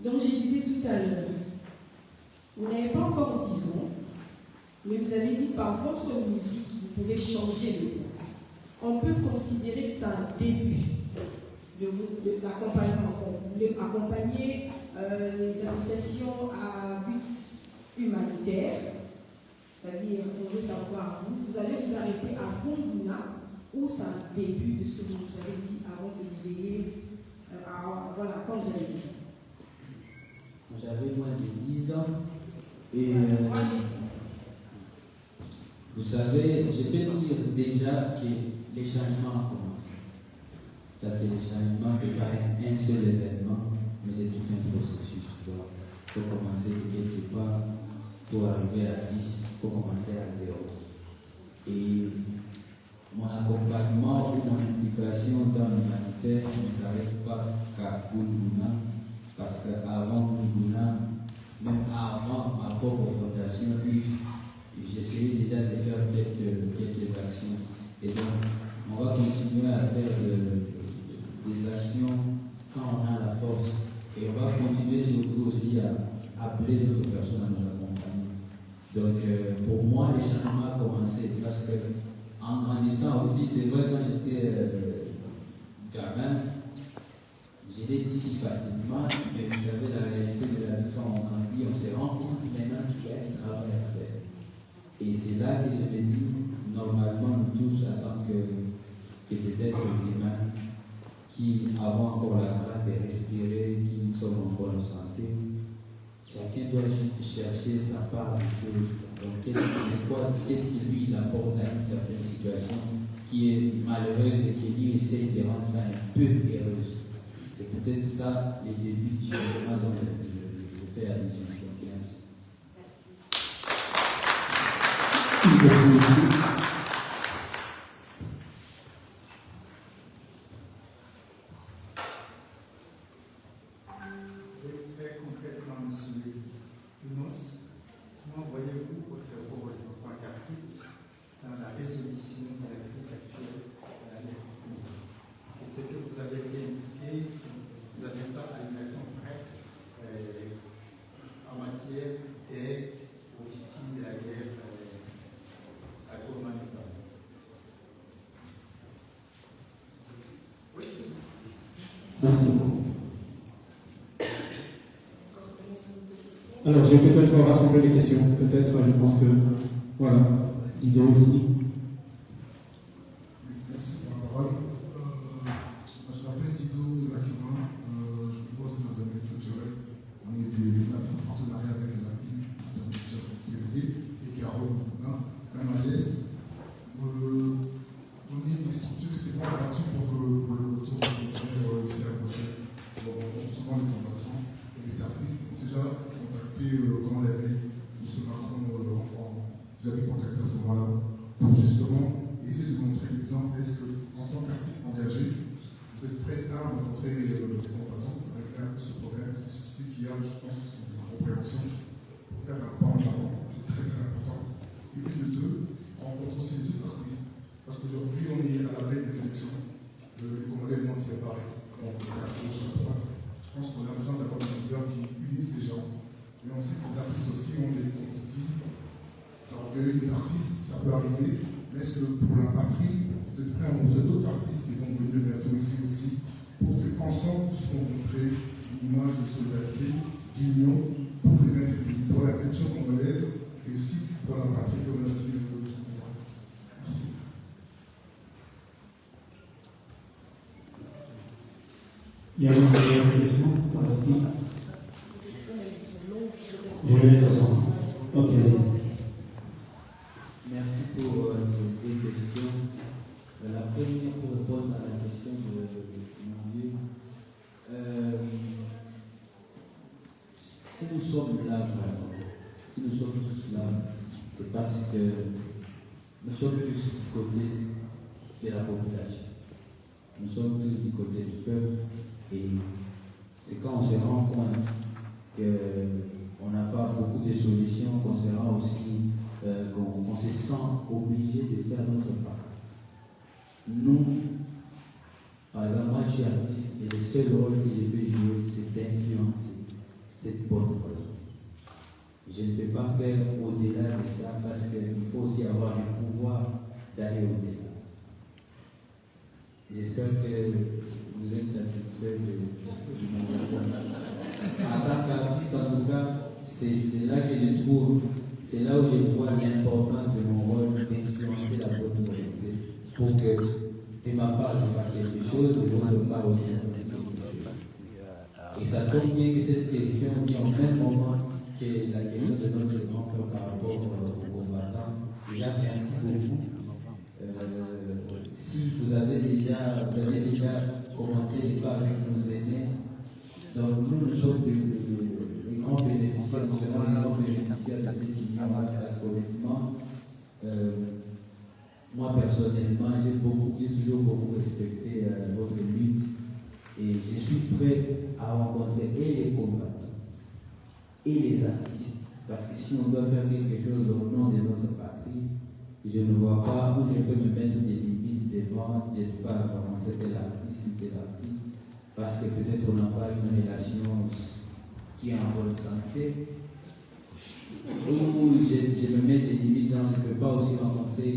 Donc, je disais tout à l'heure, vous n'avez pas encore 10 ans, mais vous avez dit par votre musique, vous pouvez changer le monde. On peut considérer que c'est un début de l'accompagnement. Vous voulez accompagner les associations à but humanitaire, c'est-à-dire, on veut savoir, vous allez vous arrêter à Bonguna, ou c'est un début de ce que vous nous avez dit avant que vous ayez, voilà, quand vous avez dit ça. J'avais moins de 10 ans et vous savez, je peux dire déjà que les changements ont commencé. Parce que les changements, ce n'est pas un seul événement, mais c'est tout un processus. Il faut commencer de quelque part pour arriver à 10, il faut commencer à 0. Et mon accompagnement ou mon implication dans l'humanitaire ne s'arrête pas qu'à Bonguna, parce qu'avant Bonguna, même avant ma propre fondation UF, j'essayais déjà de faire quelques actions. Et donc, on va continuer à faire des actions quand on a la force. Et on va continuer surtout aussi à appeler d'autres personnes à nous accompagner. Donc, pour moi, les changements ont commencé parce que en grandissant aussi, c'est vrai, quand j'étais gamin, je l'ai dit si facilement, mais vous savez, la réalité de la vie, quand on grandit, on se rend compte maintenant qu'il y a du travail à faire. Et c'est là que je me dis, normalement, nous tous, en tant que des êtres humains, qui avons encore la grâce de respirer, qui sommes en bonne santé, chacun doit juste chercher sa part de choses. Donc, qu'est-ce qui lui apporte à une certaine situation qui est malheureuse et qui lui essaie de rendre ça un peu heureuse. C'est peut-être ça les débuts du changement dont je fais allusion. Merci. Très concrètement, monsieur Yunus, comment voyez-vous votre rôle en tant qu'artiste dans la résolution de la crise actuelle à l'Est du Congo? Est-ce que vous avez été impliqué, vous n'avez pas à une action prête en matière d'aide aux victimes de la guerre à Goma-Neba? Oui. Merci beaucoup. Alors, je vais peut-être rassembler les questions. Peut-être, je pense que. Voilà. Didier aussi. Merci pour la parole. Je m'appelle Dido Lakima. Je bosse dans le domaine culturel. On est en partenariat avec la ville, Madame TVD et Carole Mouvement, même à l'Est. On est une structure qui s'est pas battue pour le retour du concert ici à Bruxelles. Souvent les combattants et les artistes ont déjà contacté, comment l'avait M. Macron, vous avez contacté à ce moment-là pour Il y a une dernière question par ici. Je vais laisser attendre. Ok, allez-y. Merci pour ces deux questions. La première, pour répondre à la question de mon vieux, si nous sommes là, si nous sommes tous là, c'est parce que nous sommes tous du côté de la population. Nous sommes tous du côté du peuple et c'est quand on se rend compte qu'on n'a pas beaucoup de solutions, qu'on se rend aussi, qu'on se sent obligé de faire notre part. Nous, par exemple, moi je suis artiste et le seul rôle que je peux jouer, c'est d'influencer cette bonne volonté. Je ne peux pas faire au-delà de ça parce qu'il faut aussi avoir le pouvoir d'aller au-delà. J'espère que vous êtes satisfait de mon réponse. En tant qu'artiste, en tout cas, c'est là que je trouve, c'est là où je vois l'importance de mon rôle d'influencer la bonne volonté pour que, de ma part, je fasse quelque chose, de votre part aussi, je fasse quelque chose. Et ça tombe bien que cette question vient au même moment que la question de notre grand frère par rapport aux combattants. J'apprécie beaucoup. Si vous avez déjà commencé par nos aînés, donc nous sommes les grands bénéficiaires, nous serons les grands bénéficiaires de cette union parce qu'honnêtement, moi personnellement, j'ai toujours beaucoup respecté votre lutte et je suis prêt à rencontrer et les combattants et les artistes parce que si on doit faire quelque chose au nom de notre patrie, je ne vois pas où je peux me mettre des limites devant, je ne peux pas rencontrer tel artiste, parce que peut-être on n'a pas une relation qui est en bonne santé, ou je me mets des limites, je ne peux pas aussi rencontrer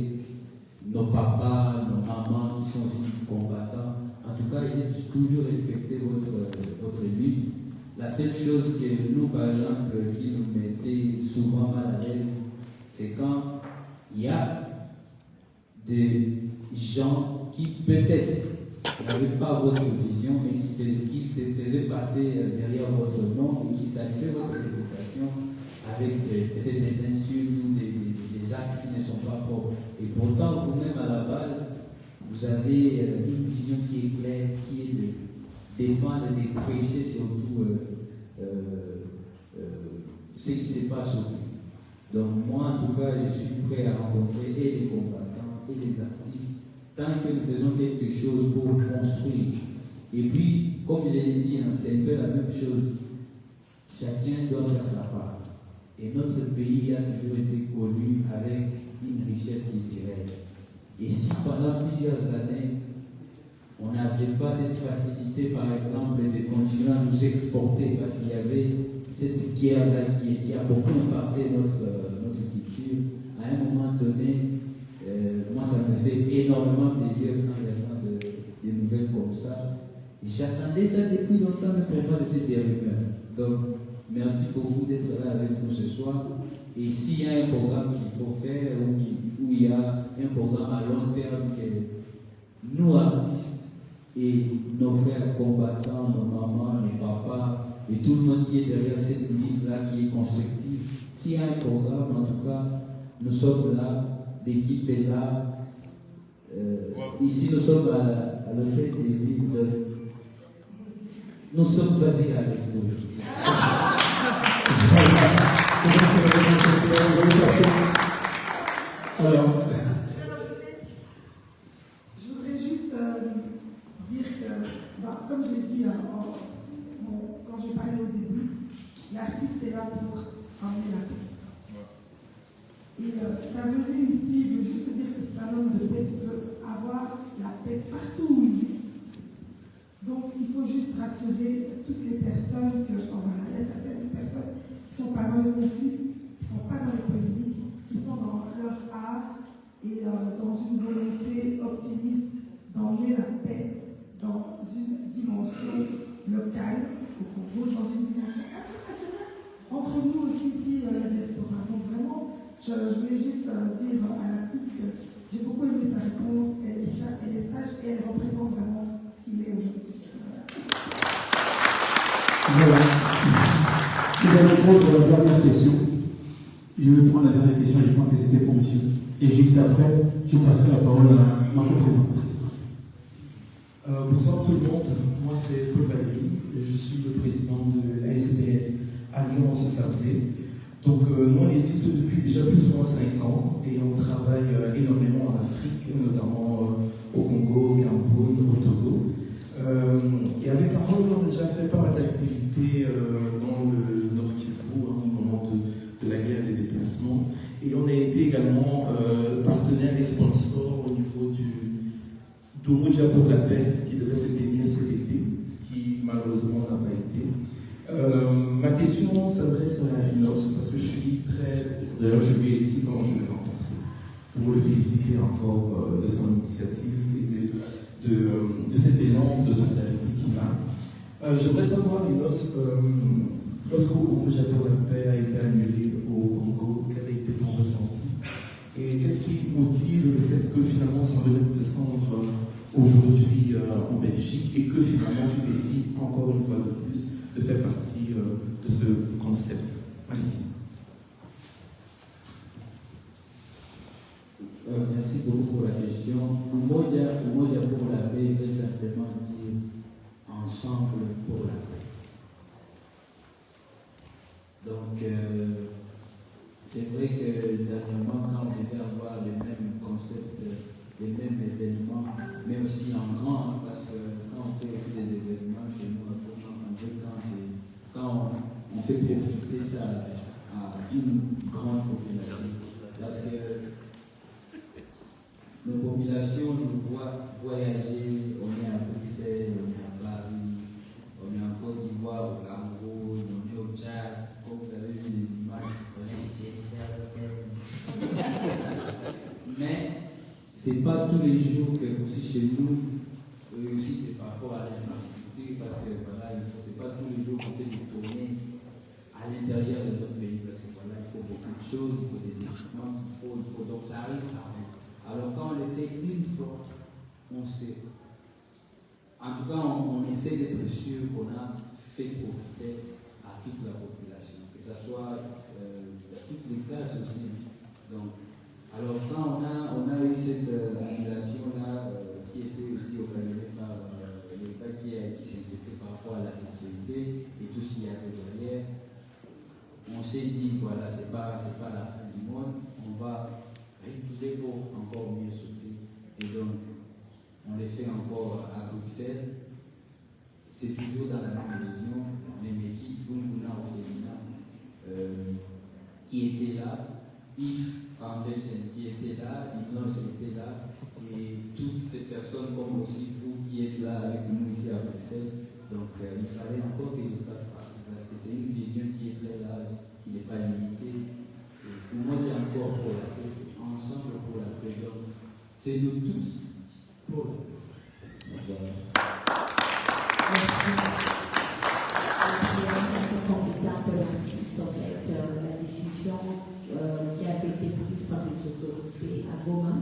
nos papas, nos mamans qui sont aussi combattants. En tout cas, j'ai toujours respecté votre lutte. La seule chose que nous, par exemple, qui nous mettait souvent mal à l'aise, c'est quand il y a des gens qui peut-être n'avaient pas votre vision, mais qui se faisaient passer derrière votre nom et qui saluaient votre réputation avec peut-être des insultes ou des actes qui ne sont pas propres. Et pourtant, vous-même à la base, vous avez une vision qui est claire, qui est de défendre et de prêcher surtout ce qui se passe autour. Donc moi, en tout cas, je suis prêt à rencontrer et les combattants et les artistes, tant que nous faisons quelque chose pour construire. Et puis, comme je l'ai dit, c'est un peu la même chose. Chacun doit faire sa part. Et notre pays a toujours été connu avec une richesse culturelle. Et si pendant plusieurs années, on n'avait pas cette facilité, par exemple, de continuer à nous exporter parce qu'il y avait cette guerre-là qui a beaucoup impacté notre culture, à un moment donné, moi ça me fait énormément plaisir quand j'entends des nouvelles comme ça. Et j'attendais ça depuis longtemps, mais pour moi c'était des rumeurs. Donc, merci beaucoup d'être là avec nous ce soir. Et s'il y a un programme qu'il faut faire, où il y a un programme à long terme que nous artistes et nos frères combattants, nos mamans, nos papas, et tout le monde qui est derrière cette lutte-là, qui est constructive. S'il y a un programme, en tout cas, nous sommes là, l'équipe est là. Ici, nous sommes à l'hôtel des villes. Nous sommes faciles avec vous. Alors, je voudrais juste dire que, comme j'ai dit quand j'ai parlé au début, l'artiste est là pour emmener la paix. Et sa venue ici veut juste dire que c'est un homme de paix qui veut avoir la paix partout où il est. Donc il faut juste rassurer toutes les personnes que, voilà, il y a certaines personnes qui ne sont pas dans le conflit, qui ne sont pas dans les polémiques, qui sont dans leur art et dans une volonté optimiste d'emmener la paix dans une dimension locale au Congo, dans une dimension internationale, entre nous aussi ici, la diaspora. Donc vraiment, je voulais juste dire à Voilà. Nous allons prendre la dernière question. Je vais prendre la dernière question, je pense que c'était pour monsieur. Et juste après, je passerai la parole à ma représentatrice. Bonsoir tout le monde, moi c'est Paul Valéry, et je suis le président de l'ASBL Alliance Sabzé. Donc nous on existe depuis déjà plus ou moins 5 ans et on travaille énormément en Afrique, notamment au Congo, au Cameroun, au Togo. Et avec Carole, on a déjà fait pas mal d'activités dans le Nord Kivu au moment de la guerre des déplacements. Et on a été également partenaire et sponsor au niveau du Moudja pour la paix qui devait se tenir cet été, qui malheureusement n'a pas été. Ma question s'adresse à Inos parce que je suis d'ailleurs je lui ai dit quand je l'ai rencontré, pour le féliciter encore de son initiative et de cet élan de solidarité qu'il a. J'aimerais savoir, Inos, lorsque le Moudja pour la paix a été annulé au Congo, quel a été ton ressenti? Et qu'est-ce qui motive le fait que finalement ça devait descendre aujourd'hui en Belgique et que finalement tu décides encore une fois de plus de faire partie de ce concept? Merci. Merci beaucoup pour la question. Umoja pour la paix veut simplement dire ensemble pour la paix. Donc, c'est vrai que dernièrement, quand on devait avoir le même concept, les mêmes événements, mais aussi en grand, parce que quand on fait aussi des événements chez nous, quand on fait profiter ça à une grande population. Parce que nos populations nous voient voyager, on est à Bruxelles, on est à Paris, on est en Côte d'Ivoire, au Cameroun, on est au Tchad, comme vous avez vu les images, on est chez mais c'est pas tous les jours que aussi chez nous, aussi c'est par rapport à l'infrastructure, parce que voilà, c'est pas tous les jours qu'on fait des tournées à l'intérieur de notre pays, parce que voilà, il faut beaucoup de choses, il faut des équipements, donc ça arrive rarement. Alors quand on le fait une fois, on sait. En tout cas, on essaie d'être sûr qu'on a fait profiter à toute la population, que ce soit à toutes les classes aussi. Donc, alors quand on a eu cette annulation-là qui était aussi occasionnée par l'État qui s'inquiétait par rapport à la sécurité et tout ce qu'il y avait derrière, on s'est dit, voilà, c'est pas la fin du monde, on va reculer pour encore mieux sauter. Et donc, on les fait encore à Bruxelles. C'est toujours dans la même vision, la même équipe, Bunguna au féminin, qui était là, If Foundation qui était là, Inos était là, et toutes ces personnes comme aussi vous qui êtes là avec nous ici à Bruxelles. Donc il fallait encore que je fasse partie, parce que c'est une vision qui est très large, qui n'est pas limitée. Et pour moi, il y a encore pour la paix, c'est ensemble pour la paix. Donc c'est nous tous pour la paix. Voilà. Merci. Pour l'artiste, en fait, la décision qui avait été prise par les autorités à Goma,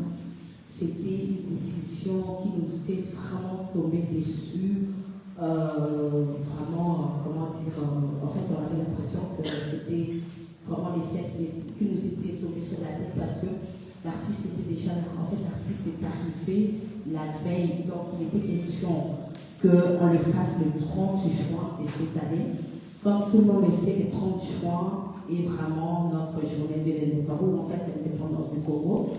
c'était une décision qui nous est vraiment tombée dessus. Vraiment, comment dire, en fait, on avait l'impression que c'était vraiment les siècles qui nous étaient tombés sur la tête parce que l'artiste était déjà là. En fait, l'artiste est arrivé la veille, donc il était question qu'on le fasse le 30 juin de cette année. Comme tout le monde le sait, le 30 juin est vraiment notre journée de l'indépendance, en fait l'indépendance du Congo.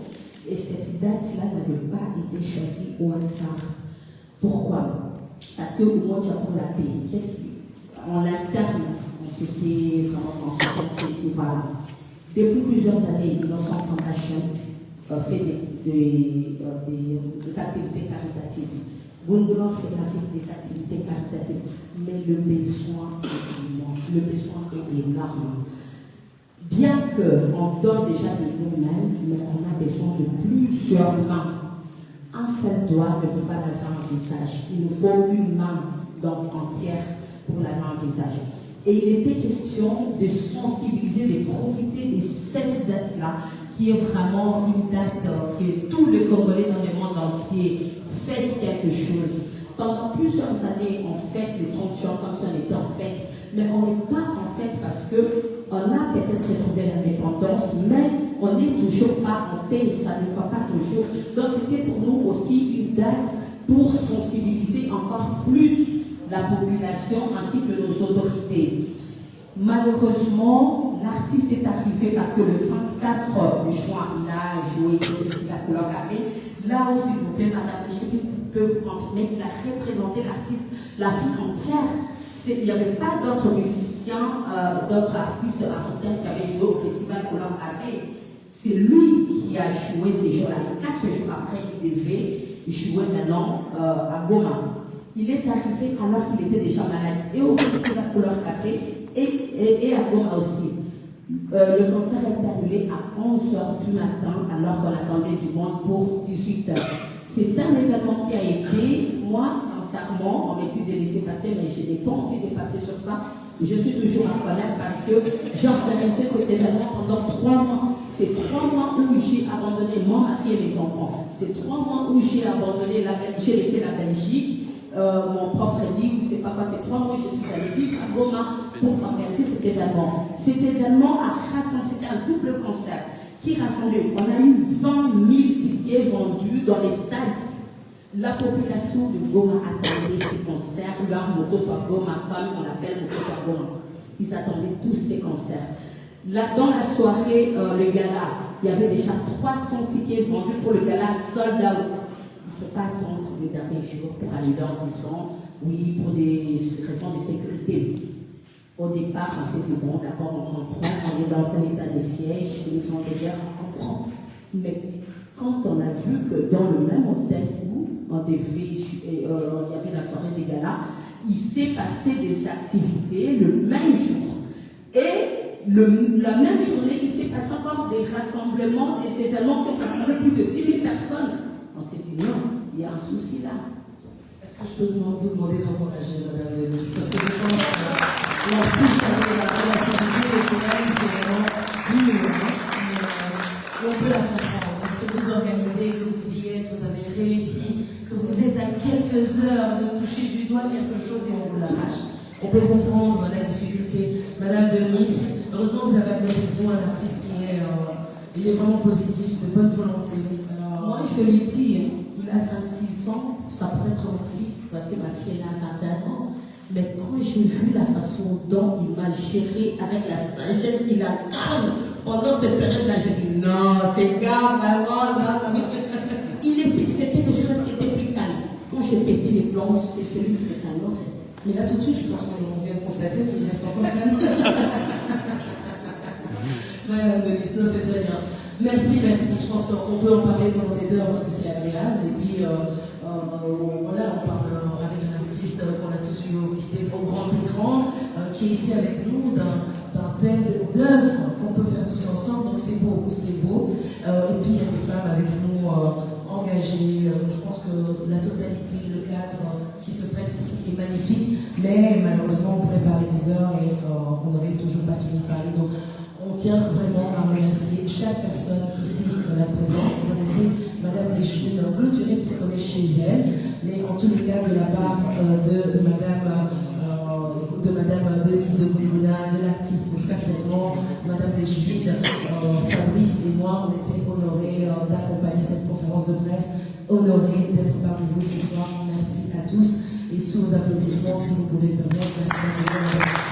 Et cette date-là n'avait pas été choisie au hasard. Pourquoi? Parce que au Moudja pour la paix, en interne, on s'était vraiment consulté, voilà. Depuis plusieurs années, Innocent Foundation fait des activités caritatives. Bundulor fait des activités caritatives, mais le besoin est immense, le besoin est énorme. Bien qu'on donne déjà de nous-mêmes, mais on a besoin de plusieurs mains. Un seul doigt ne peut pas laver un visage. Il nous faut une main donc entière pour laver un visage. Et il était question de sensibiliser, de profiter de cette date-là, qui est vraiment une date que tous les Congolais dans le monde entier fêtent quelque chose. Pendant plusieurs années, on fête les 30 jours comme si on était en fête, mais on n'est pas en fête parce qu'on a peut-être retrouvé l'indépendance, mais on n'est toujours pas en paix, ça ne va pas toujours. Donc c'était pour nous aussi une date pour sensibiliser encore plus la population ainsi que nos autorités. Malheureusement, l'artiste est arrivé parce que le 24 juin, il a joué sur le Festival Couleur Café. Là où, s'il vous plaît, Madame Lécheville peut vous confirmer qu'il a représenté l'Afrique entière. Il n'y avait pas d'autres musiciens, d'autres artistes africains qui avaient joué au Festival Couleur Café. C'est lui qui a joué ces jours-là. Et 4 jours après, il devait jouer maintenant à Goma. Il est arrivé alors qu'il était déjà malade. Et au Festival Couleur Café, et à Goma aussi. Le concert est annulé à 11h du matin alors qu'on attendait du monde pour 18h. C'est un événement qui a été, moi, sincèrement, on m'a dit de laisser passer, mais je n'ai pas envie de passer sur ça. Je suis toujours en colère parce que j'ai organisé cet événement pendant 3 mois. C'est 3 mois où j'ai abandonné mon mari et mes enfants. C'est 3 mois où j'ai abandonné j'ai laissé la Belgique. Mon propre lit, je ne sais pas quoi, c'est 3 mois je suis allée vivre à Goma pour organiser cet événement. Cet événement a rassemblé, c'était un double concert qui rassemblait, on a eu 20 000 tickets vendus dans les stades. La population de Goma attendait ce concert, leur moto à Goma, comme on l'appelle moto à Goma. Ils attendaient tous ces concerts. Là, dans la soirée, le gala, il y avait déjà 300 tickets vendus pour le gala sold out. Il ne faut pas attendre le dernier jour pour aller en disant oui, pour des raisons de sécurité. Au départ, on s'est dit bon, d'accord, on comprend, on est dans un état de siège, c'est une zone de guerre, on comprend. Mais quand on a vu que dans le même hôtel où on devait, il y avait la soirée des galas, il s'est passé des activités le même jour. Et la même journée, il s'est passé encore des rassemblements, des événements qui ont rassemblé plus de 10 000 personnes. On s'est dit non, il y a un souci là. Est-ce que je peux vous demander d'encourager Madame Denise? Parce que je pense que l'artiste avec la relativité des problèmes, c'est vraiment dur. Et on peut la comprendre. Parce que vous organisez, que vous y êtes, vous avez réussi, que vous êtes à quelques heures de toucher du doigt quelque chose et on vous l'arrache. On peut comprendre la difficulté. Madame Denise, heureusement que vous avez à côté de vous un artiste qui est, il est vraiment positif, de bonne volonté. Moi, je lui dis, il a 26 ans, ça pourrait être mon fils, parce que ma fille a 21 ans. Mais quand j'ai vu la façon dont il m'a géré, avec la sagesse qu'il a calme, pendant cette période-là, j'ai dit non, c'est calme, vraiment, non. C'était le seul qui était plus calme. Quand j'ai pété les plombs, c'est celui qui était calme, en fait. Mais là, tout de suite, je pense qu'on vient de constater qu'il reste encore calme. Madame Denise, non, c'est très bien. Merci. Je pense qu'on peut en parler pendant des heures parce que c'est agréable. Et puis, voilà, on parle avec un artiste qu'on a tous vu au grand écran, qui est ici avec nous, d'un thème d'œuvre qu'on peut faire tous ensemble. Donc, c'est beau. Et puis, il y a des femmes avec nous engagées. Je pense que la totalité, le cadre qui se prête ici est magnifique. Mais malheureusement, on pourrait parler des heures et on n'aurait toujours pas fini de parler. Donc, on tient vraiment à remercier chaque personne ici de la présence. On va laisser Madame Lécheville clôturer puisqu'on est chez elle, mais en tous les cas de la part de Madame Denise de Goulouna, de l'artiste certainement, Madame Lécheville, Fabrice et moi, on était honorés d'accompagner cette conférence de presse, honorés d'être parmi vous ce soir. Merci à tous et sous vos applaudissements, si vous pouvez me permettre, merci à Madame Lécheville.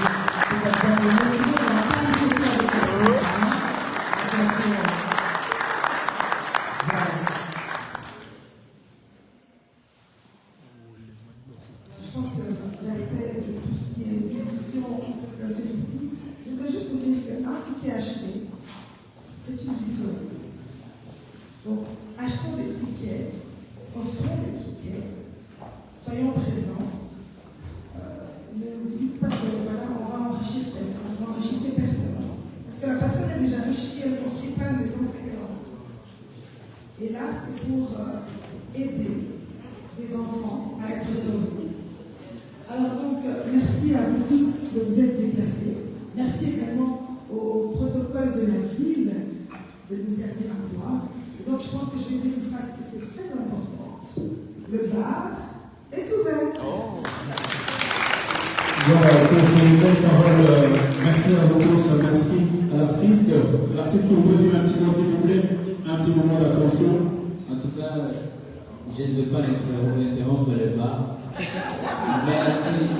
Je pense que l'aspect de tout ce qui est discussion se clôture ici. Je voudrais juste vous dire qu'un ticket acheté, c'est une vie sauvée. Donc, achetons des tickets, offrons des tickets, soyons présents. Ne vous dites pas que voilà, on va enrichir quelqu'un, on va enrichir ces personnes. Parce que la personne est déjà riche, elle ne construit pas une maison, c'est grand. Et là, c'est pour aider des enfants à être sauvés. Alors donc, merci à vous tous de vous être déplacés. Merci également au protocole de la ville de nous servir à boire. Et donc, je pense que je vais dire une phrase qui est très importante. Le bar est ouvert. Voilà, c'est une belle parole. Merci à vous tous. Merci à l'artiste. L'artiste qui vous dire un petit mot, s'il vous plaît. Un petit moment d'attention. En tout cas, je ne veux pas interrompre le bas.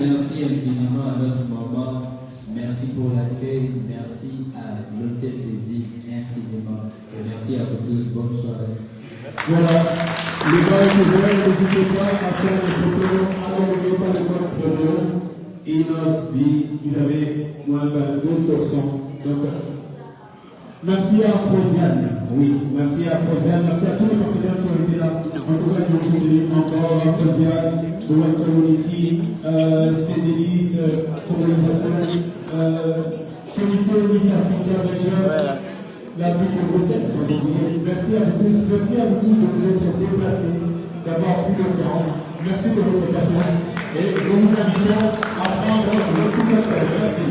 Merci infiniment à notre maman. Merci pour l'accueil. Merci à l'Hôtel des Villes infiniment. Et merci à vous tous. Bonne soirée. Voilà, les gars et les gars, n'hésitez pas à faire des photos. N'oubliez pas de voir photo. Inos, il avait moins de 2%. Donc, merci à Frosiane. Oui, merci à Frosiane. Merci à tous les partenaires qui ont été là. En tout cas, qui ont soutenu encore à Frosiane, Domaine Community, Cédélis, Colonisation, Commission Miss Africa Region, la ville de Bruxelles. Merci à vous tous. Merci à vous tous de vous être déplacés, d'avoir pris le temps. Merci de votre patience. Et nous vous invitons à prendre le petit cocktail. Merci.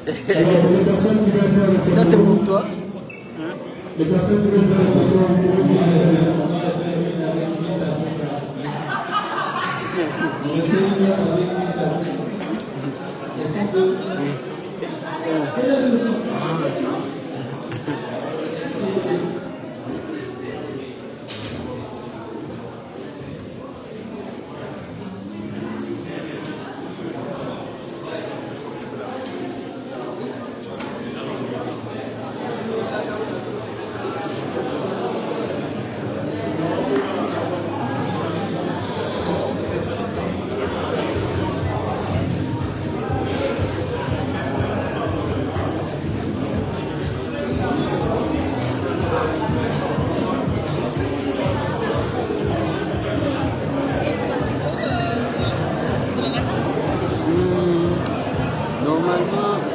Alors, les personnes qui veulent faire le photo, ça c'est pour toi. Les personnes qui veulent faire le photo, vous pouvez venir à la maison. Normalement,